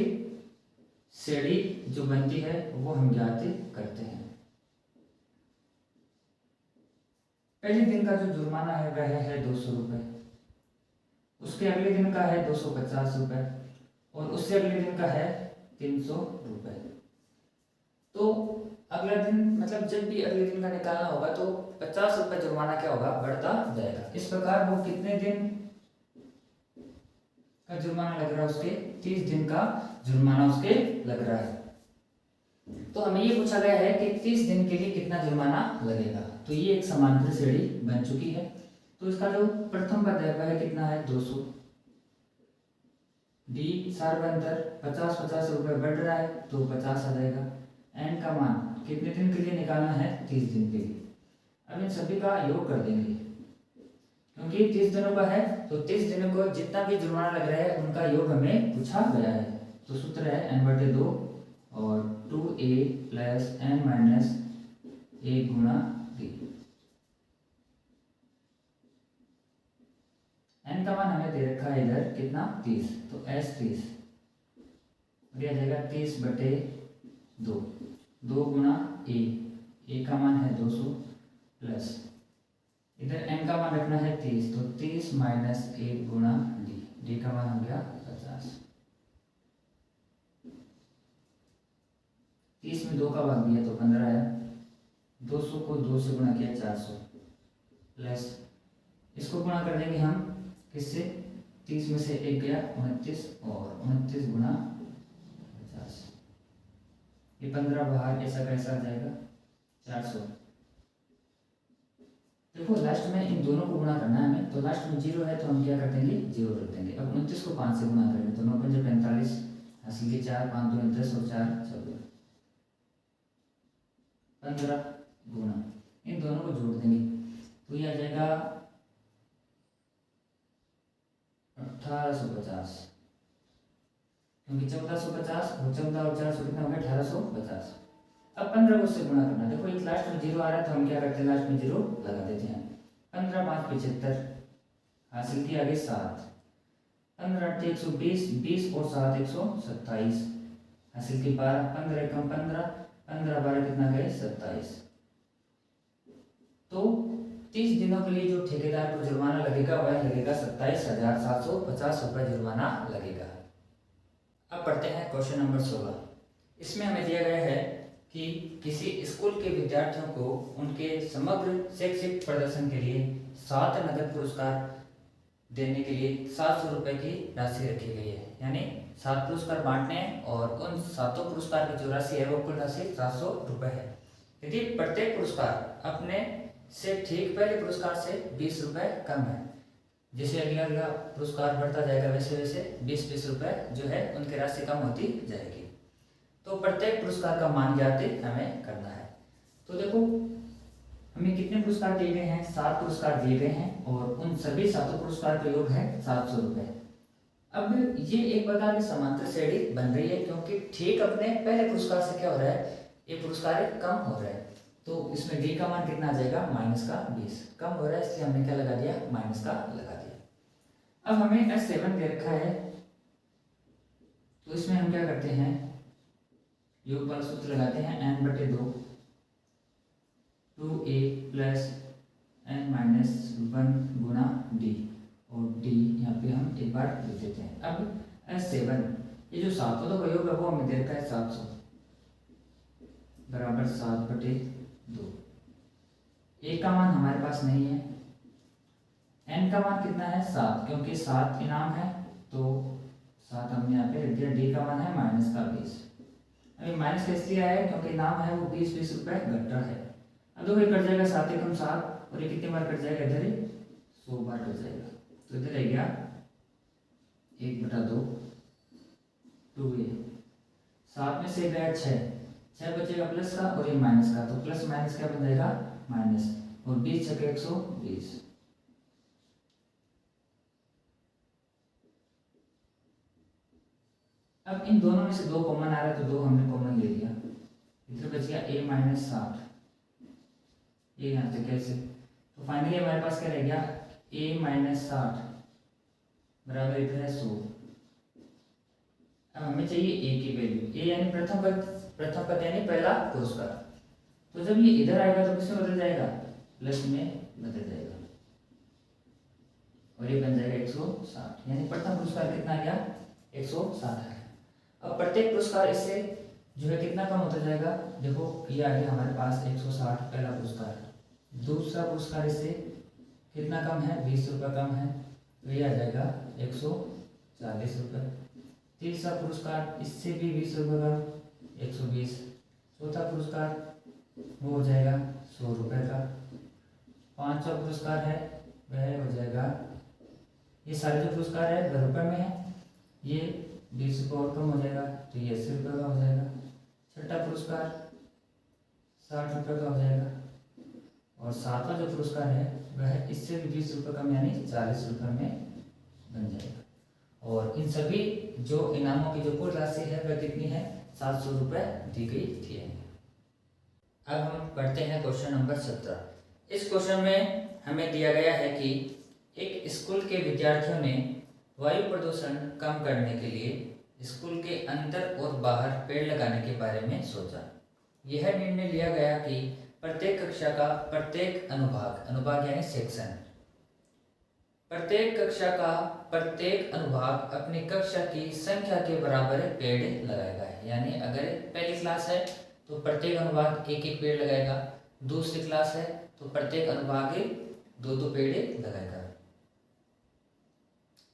श्रेणी जो बनती है वो हम ज्ञात करते हैं। पहले दिन का जो जुर्माना है वह है 200 रुपये, उसके अगले दिन का है 250 रुपये, और उससे अगले दिन का है 300 रुपये। तो अगला दिन मतलब जब भी अगले दिन का निकालना होगा तो 50 रुपये जुर्माना क्या होगा बढ़ता जाएगा। इस प्रकार वो कितने दिन का जुर्माना लग रहा है उसके 30 दिन का जुर्माना उसके लग रहा है। तो हमें ये पूछा गया है कि 30 दिन के लिए कितना जुर्माना लगेगा। तो ये एक समांतर श्रेणी बन चुकी है। तो इसका जो प्रथम पद है वह कितना है 200, डी सार्वंतर 50 रुपये बढ़ रहा है तो 50 आ जाएगा। एन का मान कितने दिन के लिए निकालना है 30 दिन के लिए। अब इन सभी का योग कर देंगे, क्योंकि 30 दिनों का है तो 30 दिनों को जितना भी जुर्माना लग रहा है उनका योग हमें पूछा गया है। तो सूत्र है n/2 और 2a प्लस n माइनस 1 गुणा d। n का मान हमें दे रखा है इधर कितना 30, तो s 30 आ जाएगा 30/2, 2 गुणा a का मान है 200 प्लस इधर n का मान रखना है 30, तो 30 माइनस 1 गुणा d का मान हो गया 50। 30 में 2 का भाग दिया तो 15 आया, 200 को 2 से गुणा किया 400 प्लस इसको गुणा कर देंगे हम किससे, 30 में से 1 गया 29 और 29 गुणा 50, ये 15 बाहर ऐसा कैसा आ जाएगा 400। देखो लास्ट में इन दोनों को गुणा करना है हमें, तो लास्ट में 0 है तो हम क्या कर देंगे 0 रख देंगे। अब 29 को 5 से गुणा करेंगे तो 9 पंजे 45, हासिल के 4, 5 2 10 और 4 14, 15 गुणा इन दोनों को जोड़ देंगे तो ये आ जाएगा 1850। क्योंकि 1450 और 14 और 400 कितना हो गया 1850। अब 15 को उससे गुणा करना। देखो एक लास्ट में जीरो आ रहा है तो हम क्या करते हैं, लास्ट में जीरो लगा देते हैं। 15 5 75 हासिल किया आगे 7, 15 8 120, 20 और 7 127 हासिल की 12, 15 एकम 15, 15 12 कितना गए 27। तो 30 दिनों के लिए जो ठेकेदार को जुर्माना लगेगा वह लगेगा 27,750 रुपये जुर्माना लगेगा। अब पढ़ते हैं क्वेश्चन नंबर 16। इसमें हमें दिया गया है कि किसी स्कूल के विद्यार्थियों को उनके समग्र शैक्षिक प्रदर्शन के लिए 7 नगद पुरस्कार देने के लिए 700 रुपये की राशि रखी गई है। यानी 7 पुरस्कार बांटने हैं और उन 7 पुरस्कार की जो राशि है वो कुल राशि 700 रुपये है। यदि प्रत्येक पुरस्कार अपने से ठीक पहले पुरस्कार से 20 रुपये कम है, जैसे अगला अगला पुरस्कार बढ़ता जाएगा वैसे वैसे 20-20 रुपये जो है उनकी राशि कम होती जाएगी। तो प्रत्येक पुरस्कार का मान ज्ञात हमें करना है। तो देखो हमें कितने पुरस्कार दिए गए हैं, 7 पुरस्कार दिए गए हैं और उन सभी 7 पुरस्कार का योग है 700 रुपये। अब ये एक प्रकार की समांतर श्रेणी बन रही है क्योंकि ठीक अपने पहले पुरस्कार से क्या हो रहा है, ये पुरस्कार कम हो रहा है। तो इसमें डी का मान कितना आ जाएगा -20, कम हो रहा है इसलिए हमने क्या लगा दिया, माइनस का लगा दिया। अब हमें S7 दे रखा है तो इसमें हम क्या करते हैं, योगफल सूत्र लगाते हैं n/2 2a + n-1 गुणा d और d यहाँ पे हम एक बार लिख देते हैं। अब S7 ये जो 7 का योग है वो हमें दे रखा है 700 बराबर 7/2। a का मान हमारे पास नहीं है, n का मान कितना है 7, क्योंकि 7 इनाम है तो 7 हमने यहाँ पे लिख दिया। d का मान है -20। अभी माइनस का इसलिए आया क्योंकि इनाम है वो 20-20 रुपये घटा है। अब देखो ये कट जाएगा 7 एकम 7 और ये कितने बार कट जाएगा, इधर ही 100 बार कट जाएगा। तो इधर रह गया 1/2 2a, 7 में से गया 6 बचेगा प्लस का और ये माइनस का, तो प्लस माइनस क्या बन जाएगा माइनस, और 20 × 120। अब इन दोनों में से 2 कॉमन आ रहा है तो 2 हमने कॉमन ले लिया, इधर बच गया a - 60, ये यहाँ से कैसे, तो फाइनली हमारे पास क्या रह गया a - 60 बराबर इतना है 100। अब हमें चाहिए a की वैल्यू, a यानी प्रथम पद यानी पहला पुरस्कार। तो जब ये इधर आएगा तो किसमें बदल जाएगा, प्लस में बदल जाएगा और ये बन जाएगा 160, यानी प्रथम पुरस्कार कितना आ गया 160 है। अब प्रत्येक पुरस्कार इससे जो है कितना कम होता जाएगा, देखो ये आ गया हमारे पास 160 पहला पुरस्कार, दूसरा पुरस्कार इससे कितना कम है 20 रुपये कम है तो ये आ जाएगा 140 रुपये, तीसरा पुरस्कार इससे भी 20 रुपये कम 120, चौथा पुरस्कार वो हो जाएगा 100 रुपये का, पांचवा पुरस्कार है वह हो जाएगा, ये सारे जो पुरस्कार है वह रुपये में है, ये 20 रुपये और कम हो जाएगा तो ये 80 रुपये का हो जाएगा, छठा पुरस्कार 60 रुपये का हो जाएगा और सातवां जो पुरस्कार है वह इससे भी 20 रुपये कम यानी 40 रुपये में बन जाएगा। और इन सभी जो इनामों की जो कुल राशि है वह कितनी है 700 रुपये दी गई थी। अब हम पढ़ते हैं क्वेश्चन नंबर 17। इस क्वेश्चन में हमें दिया गया है कि एक स्कूल के विद्यार्थियों ने वायु प्रदूषण कम करने के लिए स्कूल के अंदर और बाहर पेड़ लगाने के बारे में सोचा। यह निर्णय लिया गया कि प्रत्येक कक्षा का प्रत्येक अनुभाग यानी सेक्शन, प्रत्येक कक्षा का प्रत्येक अनुभाग अपनी कक्षा की संख्या के बराबर पेड़ लगाएगा। यानी अगर पहली क्लास है तो प्रत्येक अनुभाग एक एक पेड़ लगाएगा, दूसरी क्लास है तो प्रत्येक अनुभाग 2-2 पेड़ लगाएगा।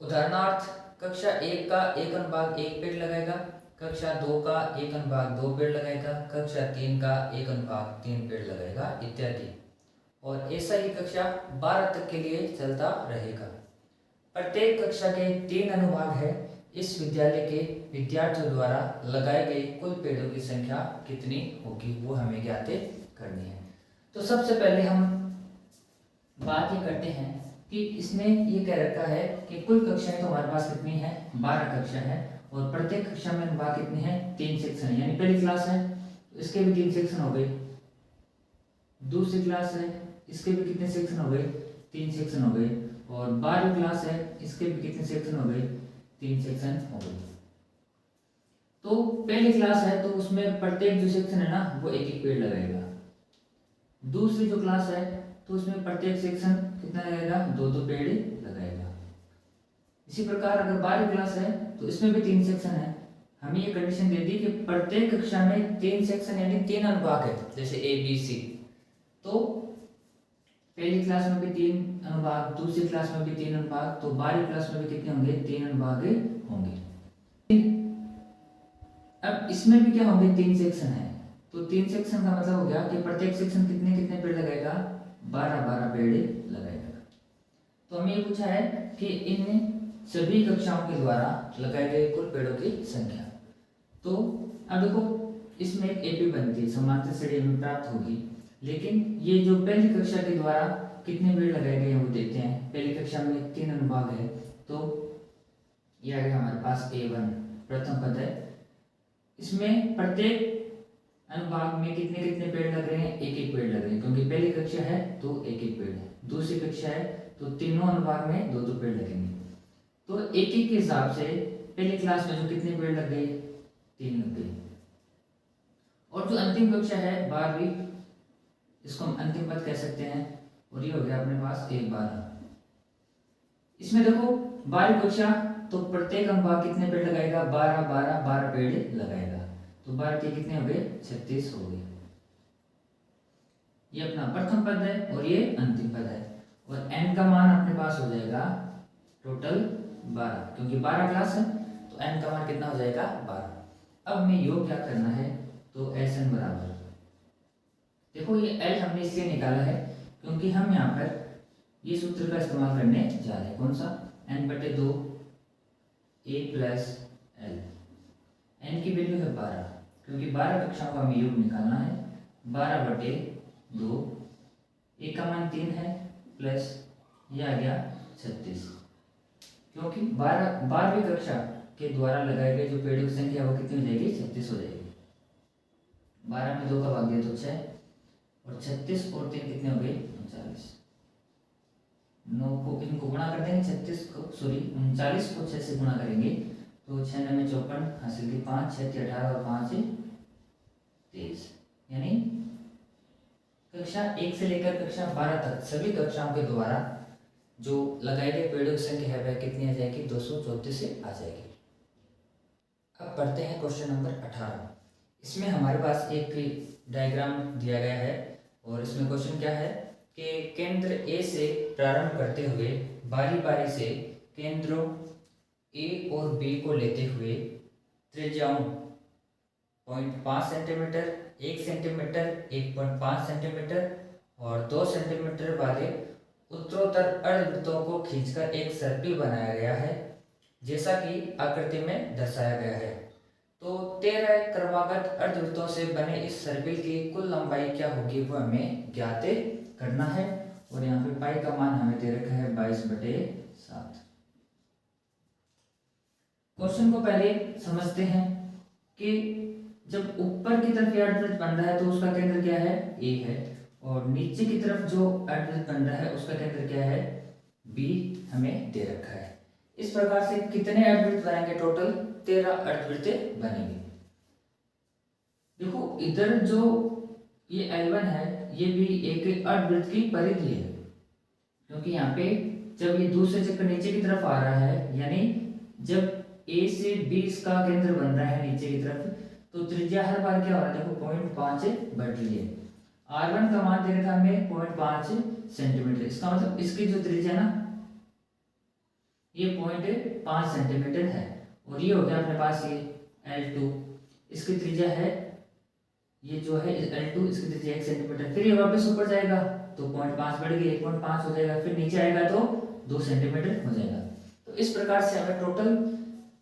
उदाहरणार्थ कक्षा 1 का एक अनुभाग 1 पेड़ लगाएगा, कक्षा 2 का एक अनुभाग 2 पेड़ लगाएगा, कक्षा 3 का एक अनुभाग 3 पेड़ लगाएगा इत्यादि। और ऐसा ही कक्षा 12 तक के लिए चलता रहेगा। प्रत्येक कक्षा के 3 अनुभाग है, इस विद्यालय के विद्यार्थियों द्वारा लगाए गए कुल पेड़ों की संख्या कितनी होगी वो हमें ज्ञात करनी है। तो सबसे पहले हम बात ये करते हैं कि इसने ये कह रखा है कि कुल कक्षाएं तो हमारे पास कितनी है 12 कक्षा है और प्रत्येक कक्षा में अनुभाग कितने हैं, 3 सेक्शन है। यानी पहली क्लास है तो इसके भी 3 सेक्शन हो गए, दूसरी क्लास है इसके भी कितने सेक्शन हो गए, 3 सेक्शन हो गए, और 12वीं क्लास है इसके भी कितने सेक्शन हो गए, 3 सेक्शन हो गए। तो पहली क्लास है तो उसमें प्रत्येक जो सेक्शन है ना वो एक एक पेड़ लगाएगा। दूसरी जो क्लास है तो उसमें प्रत्येक सेक्शन कितना लगेगा, 2 पेड़ लगाएगा। इसी प्रकार अगर 12वीं क्लास है तो इसमें भी 3 सेक्शन है। हमें ये कंडीशन दे दी कि प्रत्येक कक्षा में 3 सेक्शन यानी 3 अनुभाग है, जैसे ए बी सी। तो पहली क्लास में भी 3 अनुभाग, दूसरी क्लास में भी 3 अनुभाग, तो 12वीं क्लास में भी कितने होंगे, 3 अनुभाग होंगे। अब इसमें भी क्या होंगे, 3 सेक्शन है। तो 3 सेक्शन का मतलब हो गया कि प्रत्येक सेक्शन कितने कितने पेड़ लगाएगा, 12 पेड़ लगाएगा। तो हमें ये पूछा है कि इन सभी कक्षाओं के द्वारा लगाए गए कुल पेड़ों की संख्या। तो अब देखो इसमें एक एपी बनती है, समांतर श्रेणी में प्राप्त होगी, लेकिन ये जो पहली कक्षा के द्वारा कितने पेड़ लगाए गए हैं वो देखते हैं। पहली कक्षा में 3 अनुभाग है, तो ये आ गया हमारे पास A1 प्रथम पद है। इसमें प्रत्येक अनुभाग में कितने कितने पेड़ लग रहे हैं, एक एक पेड़ लग रहे हैं, क्योंकि पहली कक्षा है तो एक एक पेड़ है। दूसरी कक्षा है तो तीनों अनुभाग में 2 पेड़ लगेंगे। तो एक एक के हिसाब से पहली क्लास में जो कितने पेड़ लग गए, 3 लग गए। और जो अंतिम कक्षा है 12वीं, इसको हम अंतिम पद कह सकते हैं, और ये हो गया अपने पास 1/12। इसमें देखो 12वीं कक्षा तो प्रत्येक अनुभाग कितने पेड़ लगाएगा, 12 पेड़ लगाएगा। तो 12 के कितने हो गए, 36 हो गए। ये अपना प्रथम पद है और ये अंतिम पद है। और n का मान अपने पास हो जाएगा टोटल 12, क्योंकि 12 क्लास है तो n का मान कितना हो जाएगा, 12। अब हमें योग क्या करना है, तो Sn बराबर, देखो ये L हमने इसलिए निकाला है क्योंकि हम यहाँ पर ये सूत्र का इस्तेमाल करने जा रहे हैं। कौन सा, n/2 a + l। n की वैल्यू है 12, क्योंकि 12 कक्षाओं का हमें योग निकालना है। 12/2, a का मान 3 है, प्लस ये आ गया 36, क्योंकि 12वीं कक्षा के द्वारा लगाए गए जो पेड़ों की संख्या वो कितनी हो जाएगी, 36 हो जाएगी। 12 में 2 का भाग दिया तो 6, और 36 और 3 कितने हो गए, 39। 9 को इनको गुणा कर देंगे, 39 को 6 से गुणा करेंगे तो 6 में 54 हासिल की 5 6 18 और 5 23। यानी कक्षा 1 से लेकर कक्षा 12 तक सभी कक्षाओं के द्वारा जो लगाए गए पेड़ों की संख्या है वह कितनी आ जाएगी, 234 से आ जाएगी। अब पढ़ते हैं क्वेश्चन नंबर 18। इसमें हमारे पास एक डायग्राम दिया गया है, और इसमें क्वेश्चन क्या है कि केंद्र ए से प्रारंभ करते हुए बारी बारी से केंद्रों ए और बी को लेते हुए त्रिज्याओं 0.5 सेंटीमीटर, 1 सेंटीमीटर, 1.5 सेंटीमीटर और 2 सेंटीमीटर वाले उत्तरोत्तर अर्धवृत्तों को खींचकर एक सर्पिल बनाया गया है, जैसा कि आकृति में दर्शाया गया है। तो 13 क्रमागत अर्धवृत्तों से बने इस सर्पिल की कुल लंबाई क्या होगी वो हमें ज्ञात करना है। और यहाँ पे पाई का मान हमें दे रखा है 22/7। क्वेश्चन को पहले समझते हैं कि जब ऊपर की तरफ यह अर्धवृत्त बन रहा है तो उसका केंद्र क्या है, ए है, और नीचे की तरफ जो अर्धवृत्त बन रहा है उसका केंद्र क्या है, बी हमें दे रखा है। इस प्रकार से कितने अर्धवृत्त बनेंगे, टोटल 13 अर्धवृत्त बनेंगे। देखो इधर जो ये L1 है ये भी एक अर्धवृत्त की परिधि है, क्योंकि यहाँ पे जब ये दूसरे चक्कर नीचे की तरफ आ रहा है, यानी जब A से B इसका केंद्र बन रहा है नीचे की तरफ, तो त्रिज्या हर बार क्या हो रहा है, देखो 0.5 बढ़ रही है। R1 का मान दे रखा है हमें 0.5 सेंटीमीटर, इसका मतलब इसकी जो त्रिज्या ना ये 0.5 सेंटीमीटर है, और ये हो गया अपने पास ये L2, इसकी त्रिज्या है ये जो है L2, इसकी त्रिज्या 1 सेंटीमीटर। फिर ये वापस ऊपर जाएगा तो 0.5 बढ़ गई, 1.5 हो जाएगा, फिर नीचे आएगा तो 2 सेंटीमीटर हो जाएगा। तो इस प्रकार से हमें टोटल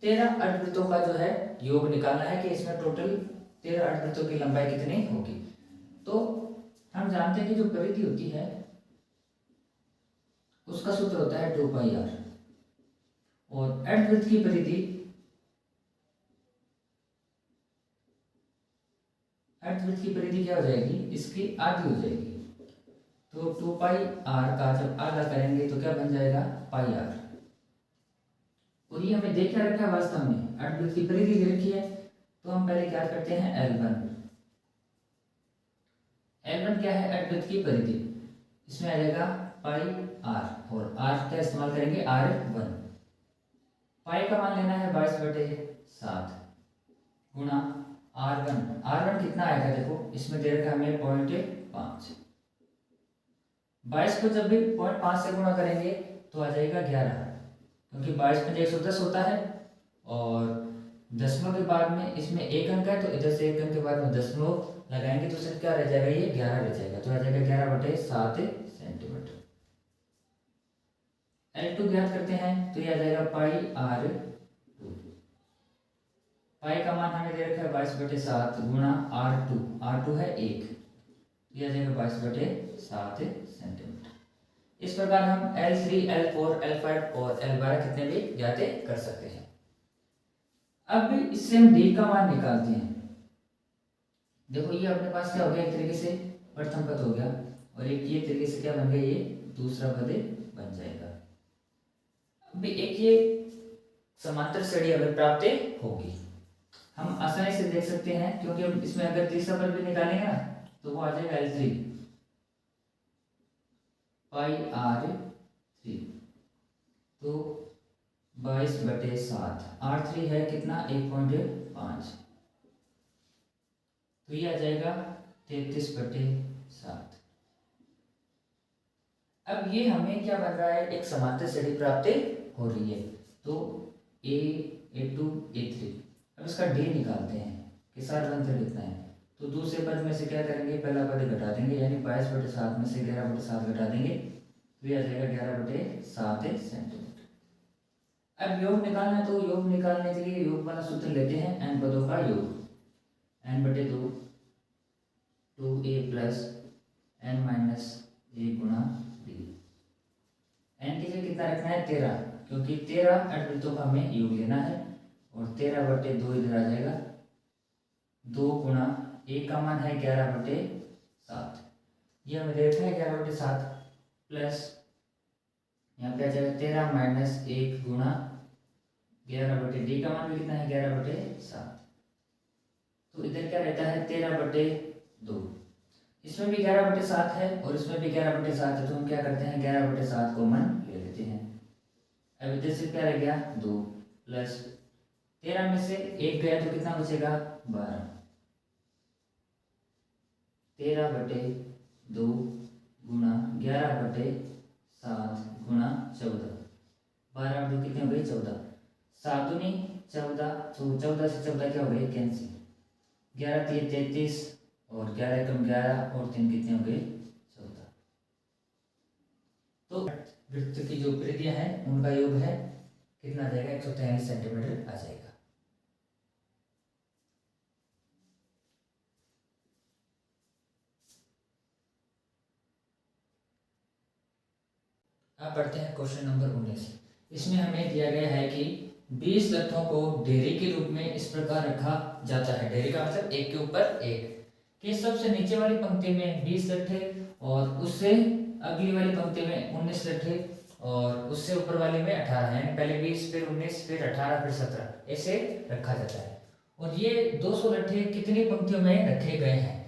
13 अर्धवृत्तों का जो है योग निकालना है कि इसमें टोटल 13 अर्धवृत्तों की लंबाई कितनी होगी। तो हम जानते हैं कि जो परिधि होती है उसका सूत्र होता है 2πr, और अर्धवृत्त की परिधि अर्धवृत्त की परिधि क्या हो जाएगी, इसकी आधी हो जाएगी। तो 2 पाई आर का जब आधा करेंगे तो क्या बन जाएगा, पाई आर। और ये हमें देख क्या रखा है, वास्तव में अर्धवृत्त की परिधि दे रखी है। तो हम पहले क्या करते हैं, L1 क्या है, अर्धवृत्त की परिधि, इसमें आ जाएगा पाई आर, और आर क्या इस्तेमाल करेंगे, R1। पाई का मान लेना है 22/7 गुणा R1 कितना आएगा, देखो इसमें दे रखा है हमें 0.5। 22 को जब भी 0.5 से गुणा करेंगे तो आ जाएगा 11, क्योंकि 22 में 110 होता है, और दशमलव के बाद में इसमें एक अंक है, तो इधर से एक अंक के बाद में दशमलव लगाएंगे तो सिर्फ क्या रह जाएगा, ये 11 रह जाएगा। तो आ जाएगा 11/7 सेंटीमीटर। L2 ज्ञात करते हैं, तो ये आ जाएगा पाई R2। पाई का मान हमें दे रखा है 22/7 गुणा R2 है 1, ये आ जाएगा 22/7 सेंटीमीटर। इस प्रकार हम L3, L4, L5 और L12 कितने भी ज्ञात कर सकते हैं। अब इससे हम D का मान निकालते हैं। देखो ये अपने पास क्या हो गया, एक तरीके से प्रथम पद हो गया, और एक ये तरीके से क्या बन गया, ये दूसरा पद बन जाएगा। अभी एक ये समांतर श्रेणी हमें प्राप्त होगी, हम आसानी से देख सकते हैं, क्योंकि हम इसमें अगर तीसरा पद भी निकालेंगे ना तो वो आ जाएगा L3 पाई R3। तो 22/7, R3 है कितना, 1.5, तो ये आ जाएगा 33/7। अब ये हमें क्या बन रहा है, एक समांतर श्रेणी प्राप्त हो रही है। तो A, A2, A3, अब इसका D निकालते हैं कि सार अंतर कितना है। तो दूसरे पद में से क्या करेंगे, पहला पद घटा देंगे, यानी 22/7 में से 11/7 घटा देंगे, तो ये आ जाएगा 11/7 सेंटीमीटर। अब योग निकालना है, तो योग निकालने के लिए योग वाला सूत्र लेते हैं, n पदों का योग, n/2 2a + n - 1 गुणा d। n की जगह कितना रखना है, 13, क्योंकि 13 अर्धवृत्तों का हमें योग लेना है, और 13/2 इधर आ जाएगा, 2 गुणा a का मान है 11/7, ये हमें दे रखा है 11/7, प्लस यहाँ पे आ जाएगा 13 - 1 गुणा 11/d का मान भी कितना है, 11/7। तो इधर क्या रहता है, 13/2, इसमें भी 11/7 है और इसमें भी 11/7 है, तो हम क्या करते हैं, 11/7 को मन ले लेते हैं। अब इधर से क्या रह गया, 2, प्लस 13 में से 1 गया तो कितना बचेगा, 12। 13/2 गुणा 11/7 गुणा 14, 12/2 कितने हो गए, 14, 7 दूनी 14, तो 14 से 14 क्या हो गए, कैंसिल, 11 3 33, और 11 एकम 11, और 3 कितने हो गए, 14। तो वृत्त की जो परिधियां हैं उनका योग है कितना आ जाएगा, 143 सेंटीमीटर आ जाएगा। अब पढ़ते हैं क्वेश्चन नंबर 19। इसमें हमें दिया गया है कि 20 लट्ठों को ढेरी के रूप में इस प्रकार रखा जाता है, ढेरी का मतलब एक के ऊपर एक, कि सबसे नीचे वाली पंक्ति में 20 लट्ठे, और उससे अगली वाली पंक्ति में 19 लट्ठे, और उससे ऊपर वाले में 18 है, पहले 20 फिर 19 फिर 18 फिर 17, ऐसे रखा जाता है। और ये 200 लट्ठे कितनी पंक्तियों में रखे गए हैं,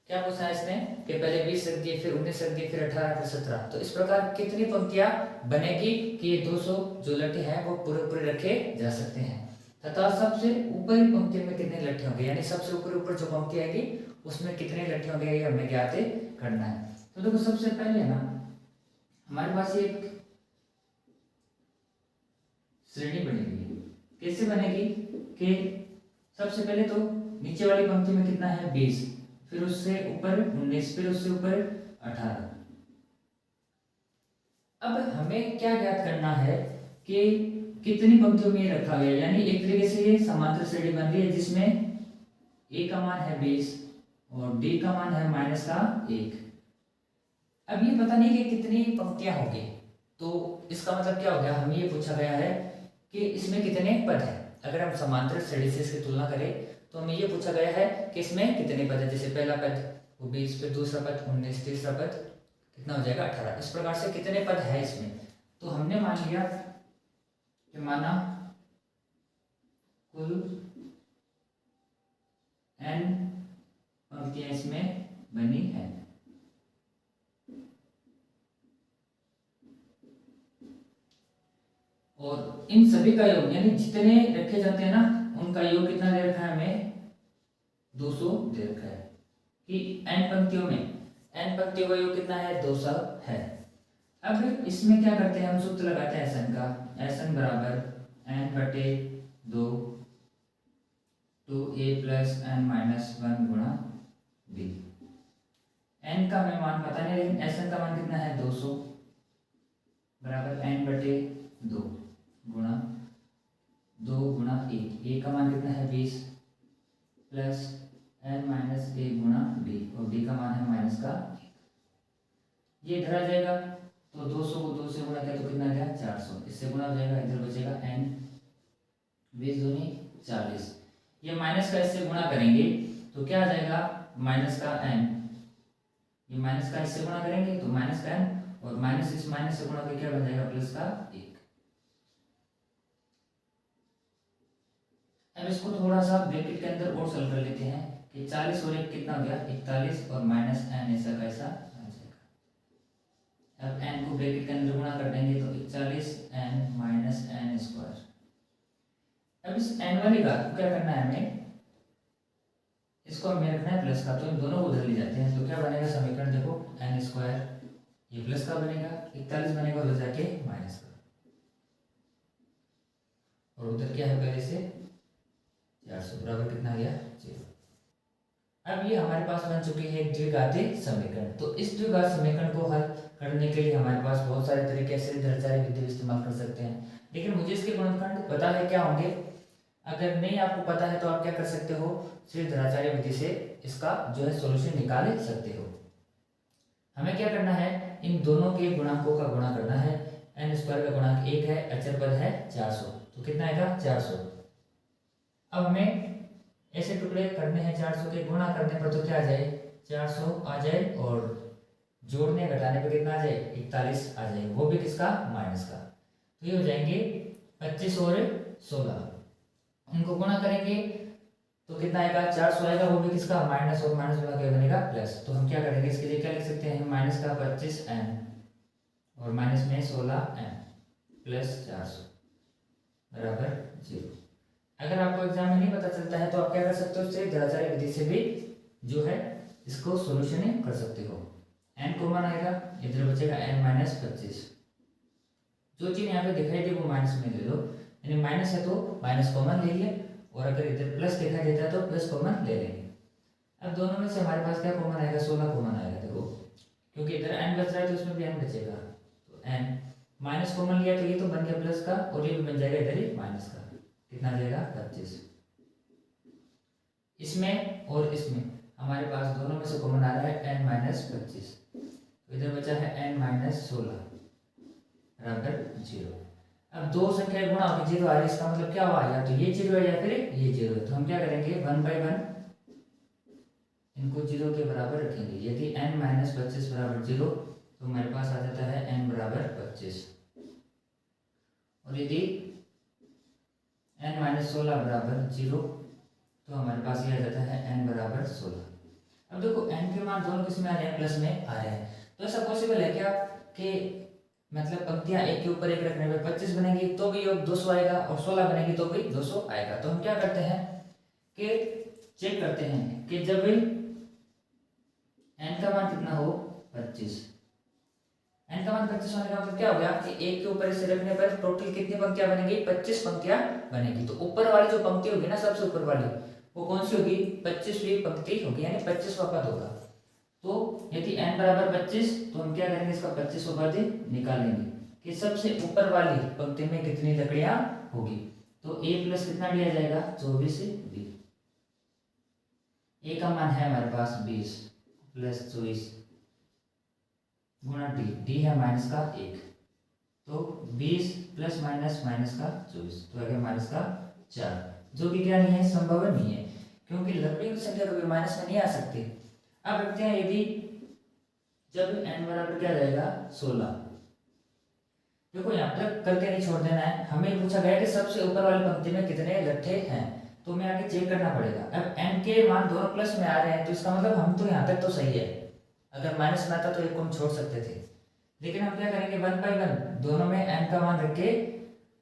क्या पूछा है इसने, कि पहले 20 रख दिए, फिर 19 रख दिए, फिर 18 फिर 17, तो इस प्रकार कितनी पंक्तियां बनेगी कि ये 200 जो लट्ठे हैं वो पूरे पूरे रखे जा सकते हैं, तथा सबसे ऊपरी पंक्ति में कितने लट्ठे होंगे, यानी सबसे ऊपर जो पंक्ति आएगी उसमें कितने लट्ठे होंगे, ये हमें ज्ञात करना है। तो देखो सबसे पहले ना हमारे पास एक श्रेणी बनेगी, कैसे बनेगी कि सबसे पहले तो नीचे वाली पंक्ति में कितना है, 20, फिर उससे ऊपर 19, फिर उससे ऊपर 18। अब हमें क्या ज्ञात करना है कि कितनी पंक्तियों में रखा गया, यानी एक तरीके से ये समांतर श्रेणी बन रही है जिसमें a का मान है 20 और d का मान है -1। अब ये पता नहीं कि कितनी पंक्तियां होंगी, तो इसका मतलब क्या हो गया, हमें ये पूछा गया है कि इसमें कितने पद हैं। अगर हम समांतर श्रेणी से इसकी तुलना करें तो हमें ये पूछा गया है कि इसमें कितने पद है, जैसे पहला पद वो 20, फिर दूसरा पद 19, तीसरा पद कितना हो जाएगा 18। इस प्रकार से कितने पद है इसमें, तो हमने मान लिया कि माना कुल n पंक्तियां इसमें बनी है। और इन सभी का योग यानी जितने रखे जाते हैं ना उनका योग कितना दे रखा है हमें 200 दे रखा है कि n पंक्तियों का योग कितना है 200 है। अब इसमें क्या करते हैं हम सूत्र लगाते हैं Sn का, Sn बराबर n बटे 2 2a प्लस n माइनस 1 गुणा b। n का हमें मान पता नहीं लेकिन Sn का मान कितना है 200 बराबर n बटे 2 गुणा 2 गुणा 1, a का मान कितना है 20 प्लस n माइनस 1 गुणा b और b का मान है माइनस का 1। ये इधर आ जाएगा तो 200 को 2 से गुणा किया तो कितना आ गया 400, इससे गुणा हो जाएगा, इधर बचेगा n 20 दूनी 40। ये माइनस का इससे गुणा करेंगे तो क्या आ जाएगा माइनस का n, ये माइनस का इससे गुणा करेंगे तो माइनस का n और माइनस इस माइनस से गुणा करके क्या बन जाएगा प्लस का 1। अब इसको थोड़ा सा ब्रैकेट के अंदर और सॉल्व कर लेते हैं कि 40 और 1 कितना हो गया 41 और माइनस n ऐसा कैसा आ जाएगा। अब n को ब्रैकेट के अंदर गुणा कर देंगे तो 41 n माइनस n स्क्वायर। अब इस n वाली घात को क्या करना है हमें, इसको हमें रखना है प्लस का, तो इन दोनों को उधर ले जाते हैं तो क्या बनेगा समीकरण देखो n स्क्वायर ये प्लस का बनेगा 41 बनेगा उधर जाके माइनस का और उधर क्या है पहले से 400 बराबर कितना गया 0। अब ये हमारे पास बन चुकी है एक द्विघाती समीकरण। तो इस द्विघात समीकरण को हल करने के लिए हमारे पास बहुत सारे तरीके से दर्जारी विधि इस्तेमाल कर सकते हैं, लेकिन मुझे इसके गुणनखंड पता है क्या होंगे। अगर नहीं आपको पता है तो आप क्या कर सकते हो, सिर्फ द्विघाचार्य विधि से इसका जो है सॉल्यूशन निकाल सकते हो। हमें क्या करना है, इन दोनों के गुणांकों का गुणा करना है। n स्क्वायर का गुणांक 1 है, अचर पद है 400, तो कितना आएगा 400। अब हमें ऐसे टुकड़े करने हैं 400 के, गुणा करने पर तो क्या आ जाए 400 आ जाए और जोड़ने घटाने पर कितना आ जाए 41 आ जाए, वो भी किसका माइनस का। तो ये हो जाएंगे 25 और 16, इनको गुणा करेंगे तो कितना आएगा 400 आएगा, वो भी किसका माइनस और माइनस गुणा क्या बनेगा प्लस। तो हम क्या करेंगे इसके लिए क्या लिख सकते हैं माइनस का 25n और माइनस में 16n प्लस 400 बराबर 0। अगर आपको एग्जाम में नहीं पता चलता है तो आप क्या कर सकते हो, सिर्फ द्विघाचार्य विधि से भी जो है इसको सॉल्यूशन कर सकते हो। n कॉमन आएगा, इधर बचेगा n माइनस 25, जो चीज यहाँ पे दिखाई दे वो माइनस में ले लो, यानी माइनस है तो माइनस कॉमन ले लिए और अगर इधर प्लस दिखाई देता है तो प्लस कॉमन ले लेंगे। अब दोनों में से हमारे पास क्या कॉमन आएगा 16 कॉमन आएगा, देखो क्योंकि इधर n बच रहा है तो इसमें भी n बचेगा, तो n माइनस कॉमन लिया तो ये तो बन गया प्लस का और ये भी बन जाएगा इधर ही माइनस का, कितना आ जाएगा 25। इसमें और इसमें हमारे पास दोनों में से कॉमन आ रहा है n माइनस 25, तो इधर बचा है n माइनस 16 बराबर 0। अब दो संख्या गुणा होकर 0 आ रही है, इसका मतलब क्या हुआ, या तो ये 0 है या फिर ये 0 है। तो हम क्या करेंगे 1/1 इनको 0 के बराबर रखेंगे। यदि n माइनस 25 बराबर 0 तो हमारे पास आ जाता है n बराबर 25, और यदि n माइनस 16 बराबर 0 तो हमारे पास ये आ जाता है n बराबर 16। अब देखो n के मान दोनों किस में आ रहे हैं प्लस में आ रहे हैं, तो ऐसा पॉसिबल है क्या कि मतलब पंक्तियां एक के ऊपर एक रखने में 25 बनेगी तो भी योग 200 आएगा और 16 बनेगी तो भी 200 आएगा। तो हम क्या करते हैं कि चेक करते हैं कि जब n का मान कितना हो 25, n का मान 25 होने का मतलब क्या हो गया कि एक के ऊपर इसे रखने पर टोटल कितनी पंक्तियां बनेगी 25 पंक्तियां बनेगी। तो ऊपर वाली जो पंक्ति होगी ना सबसे ऊपर वाली वो कौन सी होगी 25वीं पंक्ति होगी, यानी 25वां पद होगा। तो यदि n बराबर 25 तो हम क्या करेंगे इसका 25वां पद निकालेंगे कि सबसे ऊपर वाली पंक्ति में कितनी लकड़ियां होगी। तो a प्लस कितना लिया जाएगा 24b, a का मान है हमारे पास 20 प्लस 24 गुणा d है माइनस का 1, तो 20 प्लस माइनस माइनस का 24 तो आ गया माइनस का 4, जो कि क्या नहीं है संभव नहीं है क्योंकि लकड़ियों की संख्या कभी माइनस में नहीं आ सकती। अब रखते हैं यदि जब n बराबर क्या जाएगा 16। देखो यहाँ पर करके नहीं छोड़ देना है, हमें पूछा गया कि सबसे ऊपर वाली पंक्ति में कितने लट्ठे हैं, तो हमें आगे चेक करना पड़ेगा। अब n के मान दोनों प्लस में आ रहे हैं तो इसका मतलब हम तो यहाँ तक तो सही है, अगर माइनस में आता तो एक को हम छोड़ सकते थे, लेकिन हम क्या करेंगे 1 बाई 1 दोनों में n का मान रख के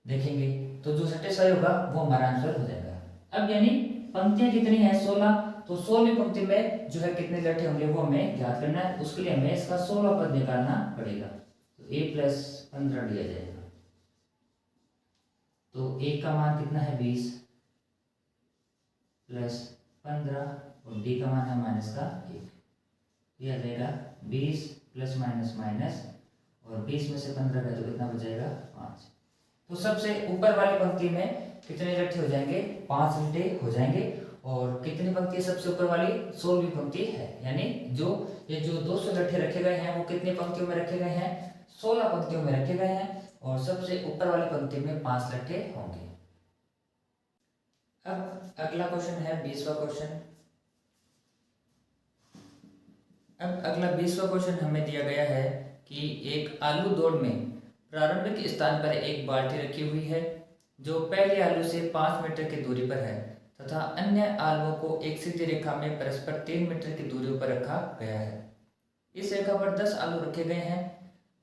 देखेंगे, तो जो सेटिस्फाई होगा वो हमारा आंसर हो जाएगा। अब यानी पंक्तियां कितनी है 16, तो 16वीं पंक्ति में जो है कितने लट्ठे होंगे वो हमें ज्ञात करना है, उसके लिए हमें इसका 16 पद निकालना पड़ेगा। तो a + 15 लिया जाएगा, तो a का मान कितना है 20 + 15 और d का मान है माइनस का 1, यह आ जाएगा 20 प्लस माइनस माइनस और 20 में से 15 का तो कितना बचेगा 5। तो सबसे ऊपर वाली पंक्ति में कितने लट्ठे हो जाएंगे 5 लट्ठे हो जाएंगे। और कितनी पंक्ति है सबसे ऊपर वाली 16वीं पंक्ति है, यानी ये जो 200 लट्ठे रखे गए हैं वो कितनी पंक्तियों में रखे गए हैं 16 पंक्तियों में रखे गए हैं, और सबसे ऊपर वाली पंक्ति में 5 लट्ठे होंगे। अब अगला क्वेश्चन है 20वां क्वेश्चन। अब अगला 20वां क्वेश्चन हमें दिया गया है कि एक आलू दौड़ में प्रारंभिक स्थान पर एक बाल्टी रखी हुई है जो पहले आलू से 5 मीटर की दूरी पर है तथा अन्य आलुओं को एक सीधी रेखा में परस्पर 3 मीटर की दूरी पर रखा गया है। इस रेखा पर 10 आलू रखे गए हैं।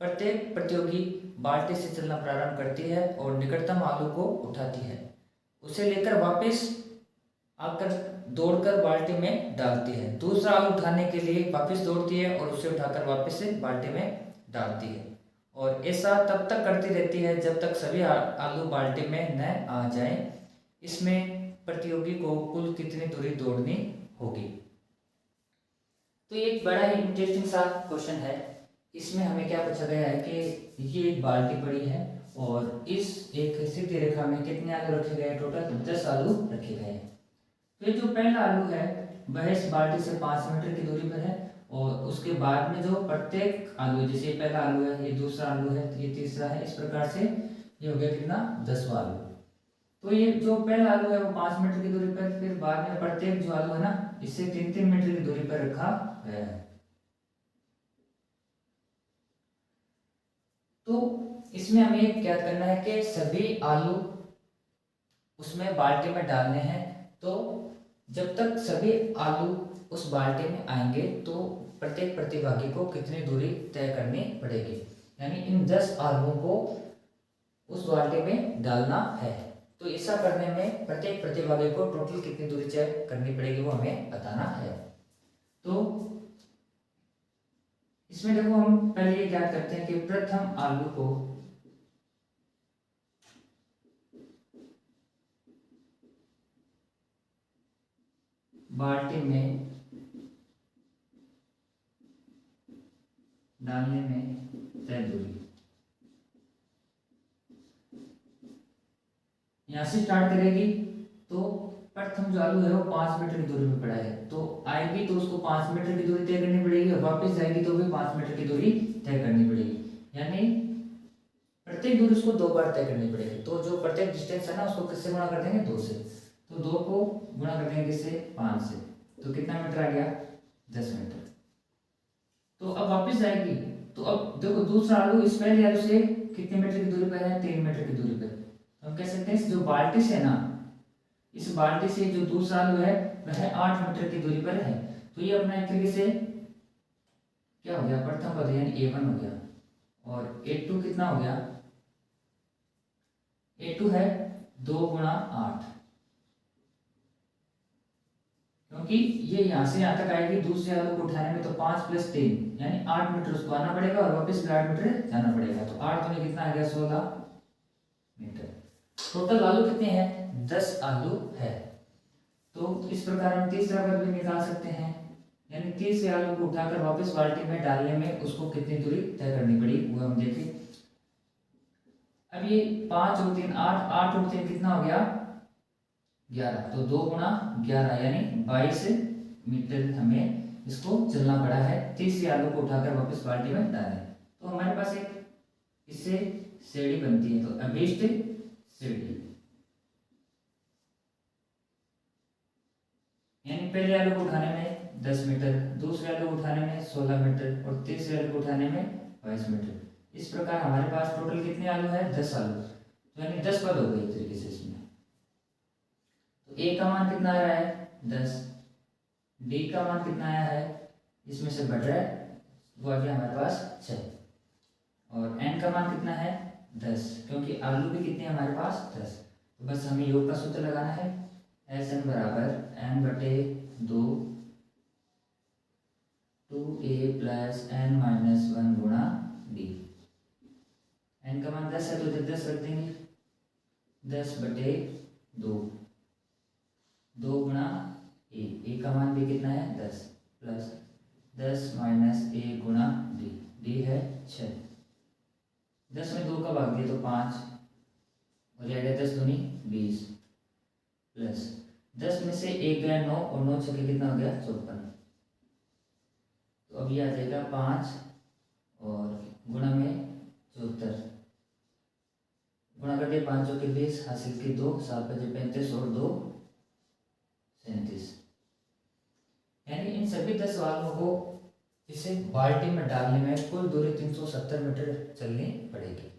प्रत्येक प्रतियोगी बाल्टी से चलना प्रारंभ करती है और निकटतम आलू को उठाती है, उसे लेकर वापस आकर दौड़कर बाल्टी में डालती है। दूसरा आलू उठाने के लिए वापस दौड़ती है और उसे उठाकर वापस से बाल्टी में डालती है, और ऐसा तब तक करती रहती है जब तक सभी आलू बाल्टी में न आ जाएं। इसमें प्रतियोगी को कुल कितनी दूरी दौड़नी होगी। तो ये एक बड़ा ही इंटरेस्टिंग सा क्वेश्चन है। इसमें हमें क्या पूछा गया है कि ये एक बाल्टी पड़ी है और इस एक सीधी रेखा में कितने आलू रखे गए, टोटल 10 आलू रखे गए हैं। तो ये जो पहला आलू है वह इस बाल्टी से 5 मीटर की दूरी पर है, और उसके बाद में जो प्रत्येक आलू, जैसे पहला आलू है, ये दूसरा आलू है, ये तीसरा है, इस प्रकार से ये हो गया कितना 10वां आलू। तो ये जो पहला आलू है वो 5 मीटर की दूरी पर, फिर बाद में प्रत्येक जो आलू है ना इससे 3-3 मीटर की दूरी पर रखा गया है। तो इसमें हमें क्या करना है कि सभी आलू उसमें बाल्टी में डालने हैं। तो जब तक सभी आलू उस बाल्टी में आएंगे तो प्रत्येक प्रतिभागी को कितनी दूरी तय करनी पड़ेगी, यानी इन 10 आलुओं को उस बाल्टी में डालना है। तो ऐसा करने में प्रत्येक प्रतिभागी को टोटल कितनी दूरी तय करनी पड़ेगी वो हमें बताना है। तो इसमें देखो हम पहले ये ज्ञात करते हैं कि प्रथम आलू को बाल्टी में डालने में तय दूरी, यहां से स्टार्ट करेगी तो प्रथम जो आलू है वो 5 मीटर की दूरी पे पड़ा है, तो आएगी तो उसको 5 मीटर की दूरी तय करनी पड़ेगी, और वापस जाएगी तो भी 5 मीटर की दूरी तय करनी पड़ेगी, यानी प्रत्येक दूरी उसको 2 बार तय करनी पड़ेगी। तो जो प्रत्येक डिस्टेंस है ना उसको किससे गुणा कर देंगे 2 से, तो 2 को गुणा कर देंगे किससे 5 से, तो कितना मीटर आ गया 10 मीटर। तो अब वापस जाएगी, तो अब देखो दूसरा आलू इस पहले आलू से कितने मीटर की दूरी पर है 3 मीटर की दूरी पर। हम कह सकते हैं जो बाल्टी से ना, इस बाल्टी से जो दूसरा आलू है वह 8 मीटर की दूरी पर है। तो ये अपना एक तरीके से क्या हो गया प्रथम पद यानी A1 हो गया, और A2 कितना हो गया, A2 है 2 × 8, क्योंकि ये यहाँ से यहाँ तक आएगी दूसरे आलू को उठाने में, तो 5 + 3 यानी 8 मीटर उसको आना पड़ेगा और वापस 8 मीटर जाना पड़ेगा, तो 8 में कितना आ गया 16 मीटर। टोटल आलू कितने हैं 10 आलू है। तो इस प्रकार हम तीसरा पद भी निकाल सकते हैं, यानी तीसरे आलू को उठाकर वापस बाल्टी में डालने में उसको कितनी दूरी तय करनी पड़ी वो हम देखें। अब ये 5 और 3 8, 8 और 3 कितना हो गया 11, तो 2 × 11 यानी 22 मीटर हमें इसको चलना पड़ा है तीसरे आलू को उठाकर वापस बाल्टी में डालने। तो हमारे पास एक इससे सीढ़ी बनती है, तो अभीष्ट सीढ़ी, पहले वाले को उठाने में 10 मीटर, दूसरे वाले को उठाने में 16 मीटर और तीसरे वाले को उठाने में 22 मीटर। इस प्रकार हमारे पास टोटल कितने आलू है? 10 आलू, तो यानी 10 पद हो गए एक तरीके से इसमें। तो ए का मान कितना आ रहा है? 10। डी का मान कितना आया है? इसमें से बढ़ रहा है, वो आ गया हमारे पास 6। और एन का मान कितना है? 10, क्योंकि आलू भी कितने हमारे पास? 10। तो बस हमें योग का सूत्र लगाना है, एस एन बराबर एन बटे 2 2a प्लस एन माइनस 1 गुणा डी। एन का मान 10 है तो इधर 10 रख देंगे, 10 बटे 2 2 गुणा ए का मान भी कितना है? 10 प्लस 10 माइनस ए गुणा डी है 6। 10 में 2 का भाग दिया तो 5 और यह गया 10 दूनी 20 प्लस 10 में से 1 गया 9 और 9 छक्के कितना हो गया? 54। तो अब ये आ जाएगा 5 और गुणा में 74, गुणा कर दिया 5 चौके 20, हासिल की 2, 7 बजे 35 और 2 37। यानी इन सभी 10 वालों को इसे बाल्टी में डालने में कुल दूरी 370 मीटर चलनी पड़ेगी।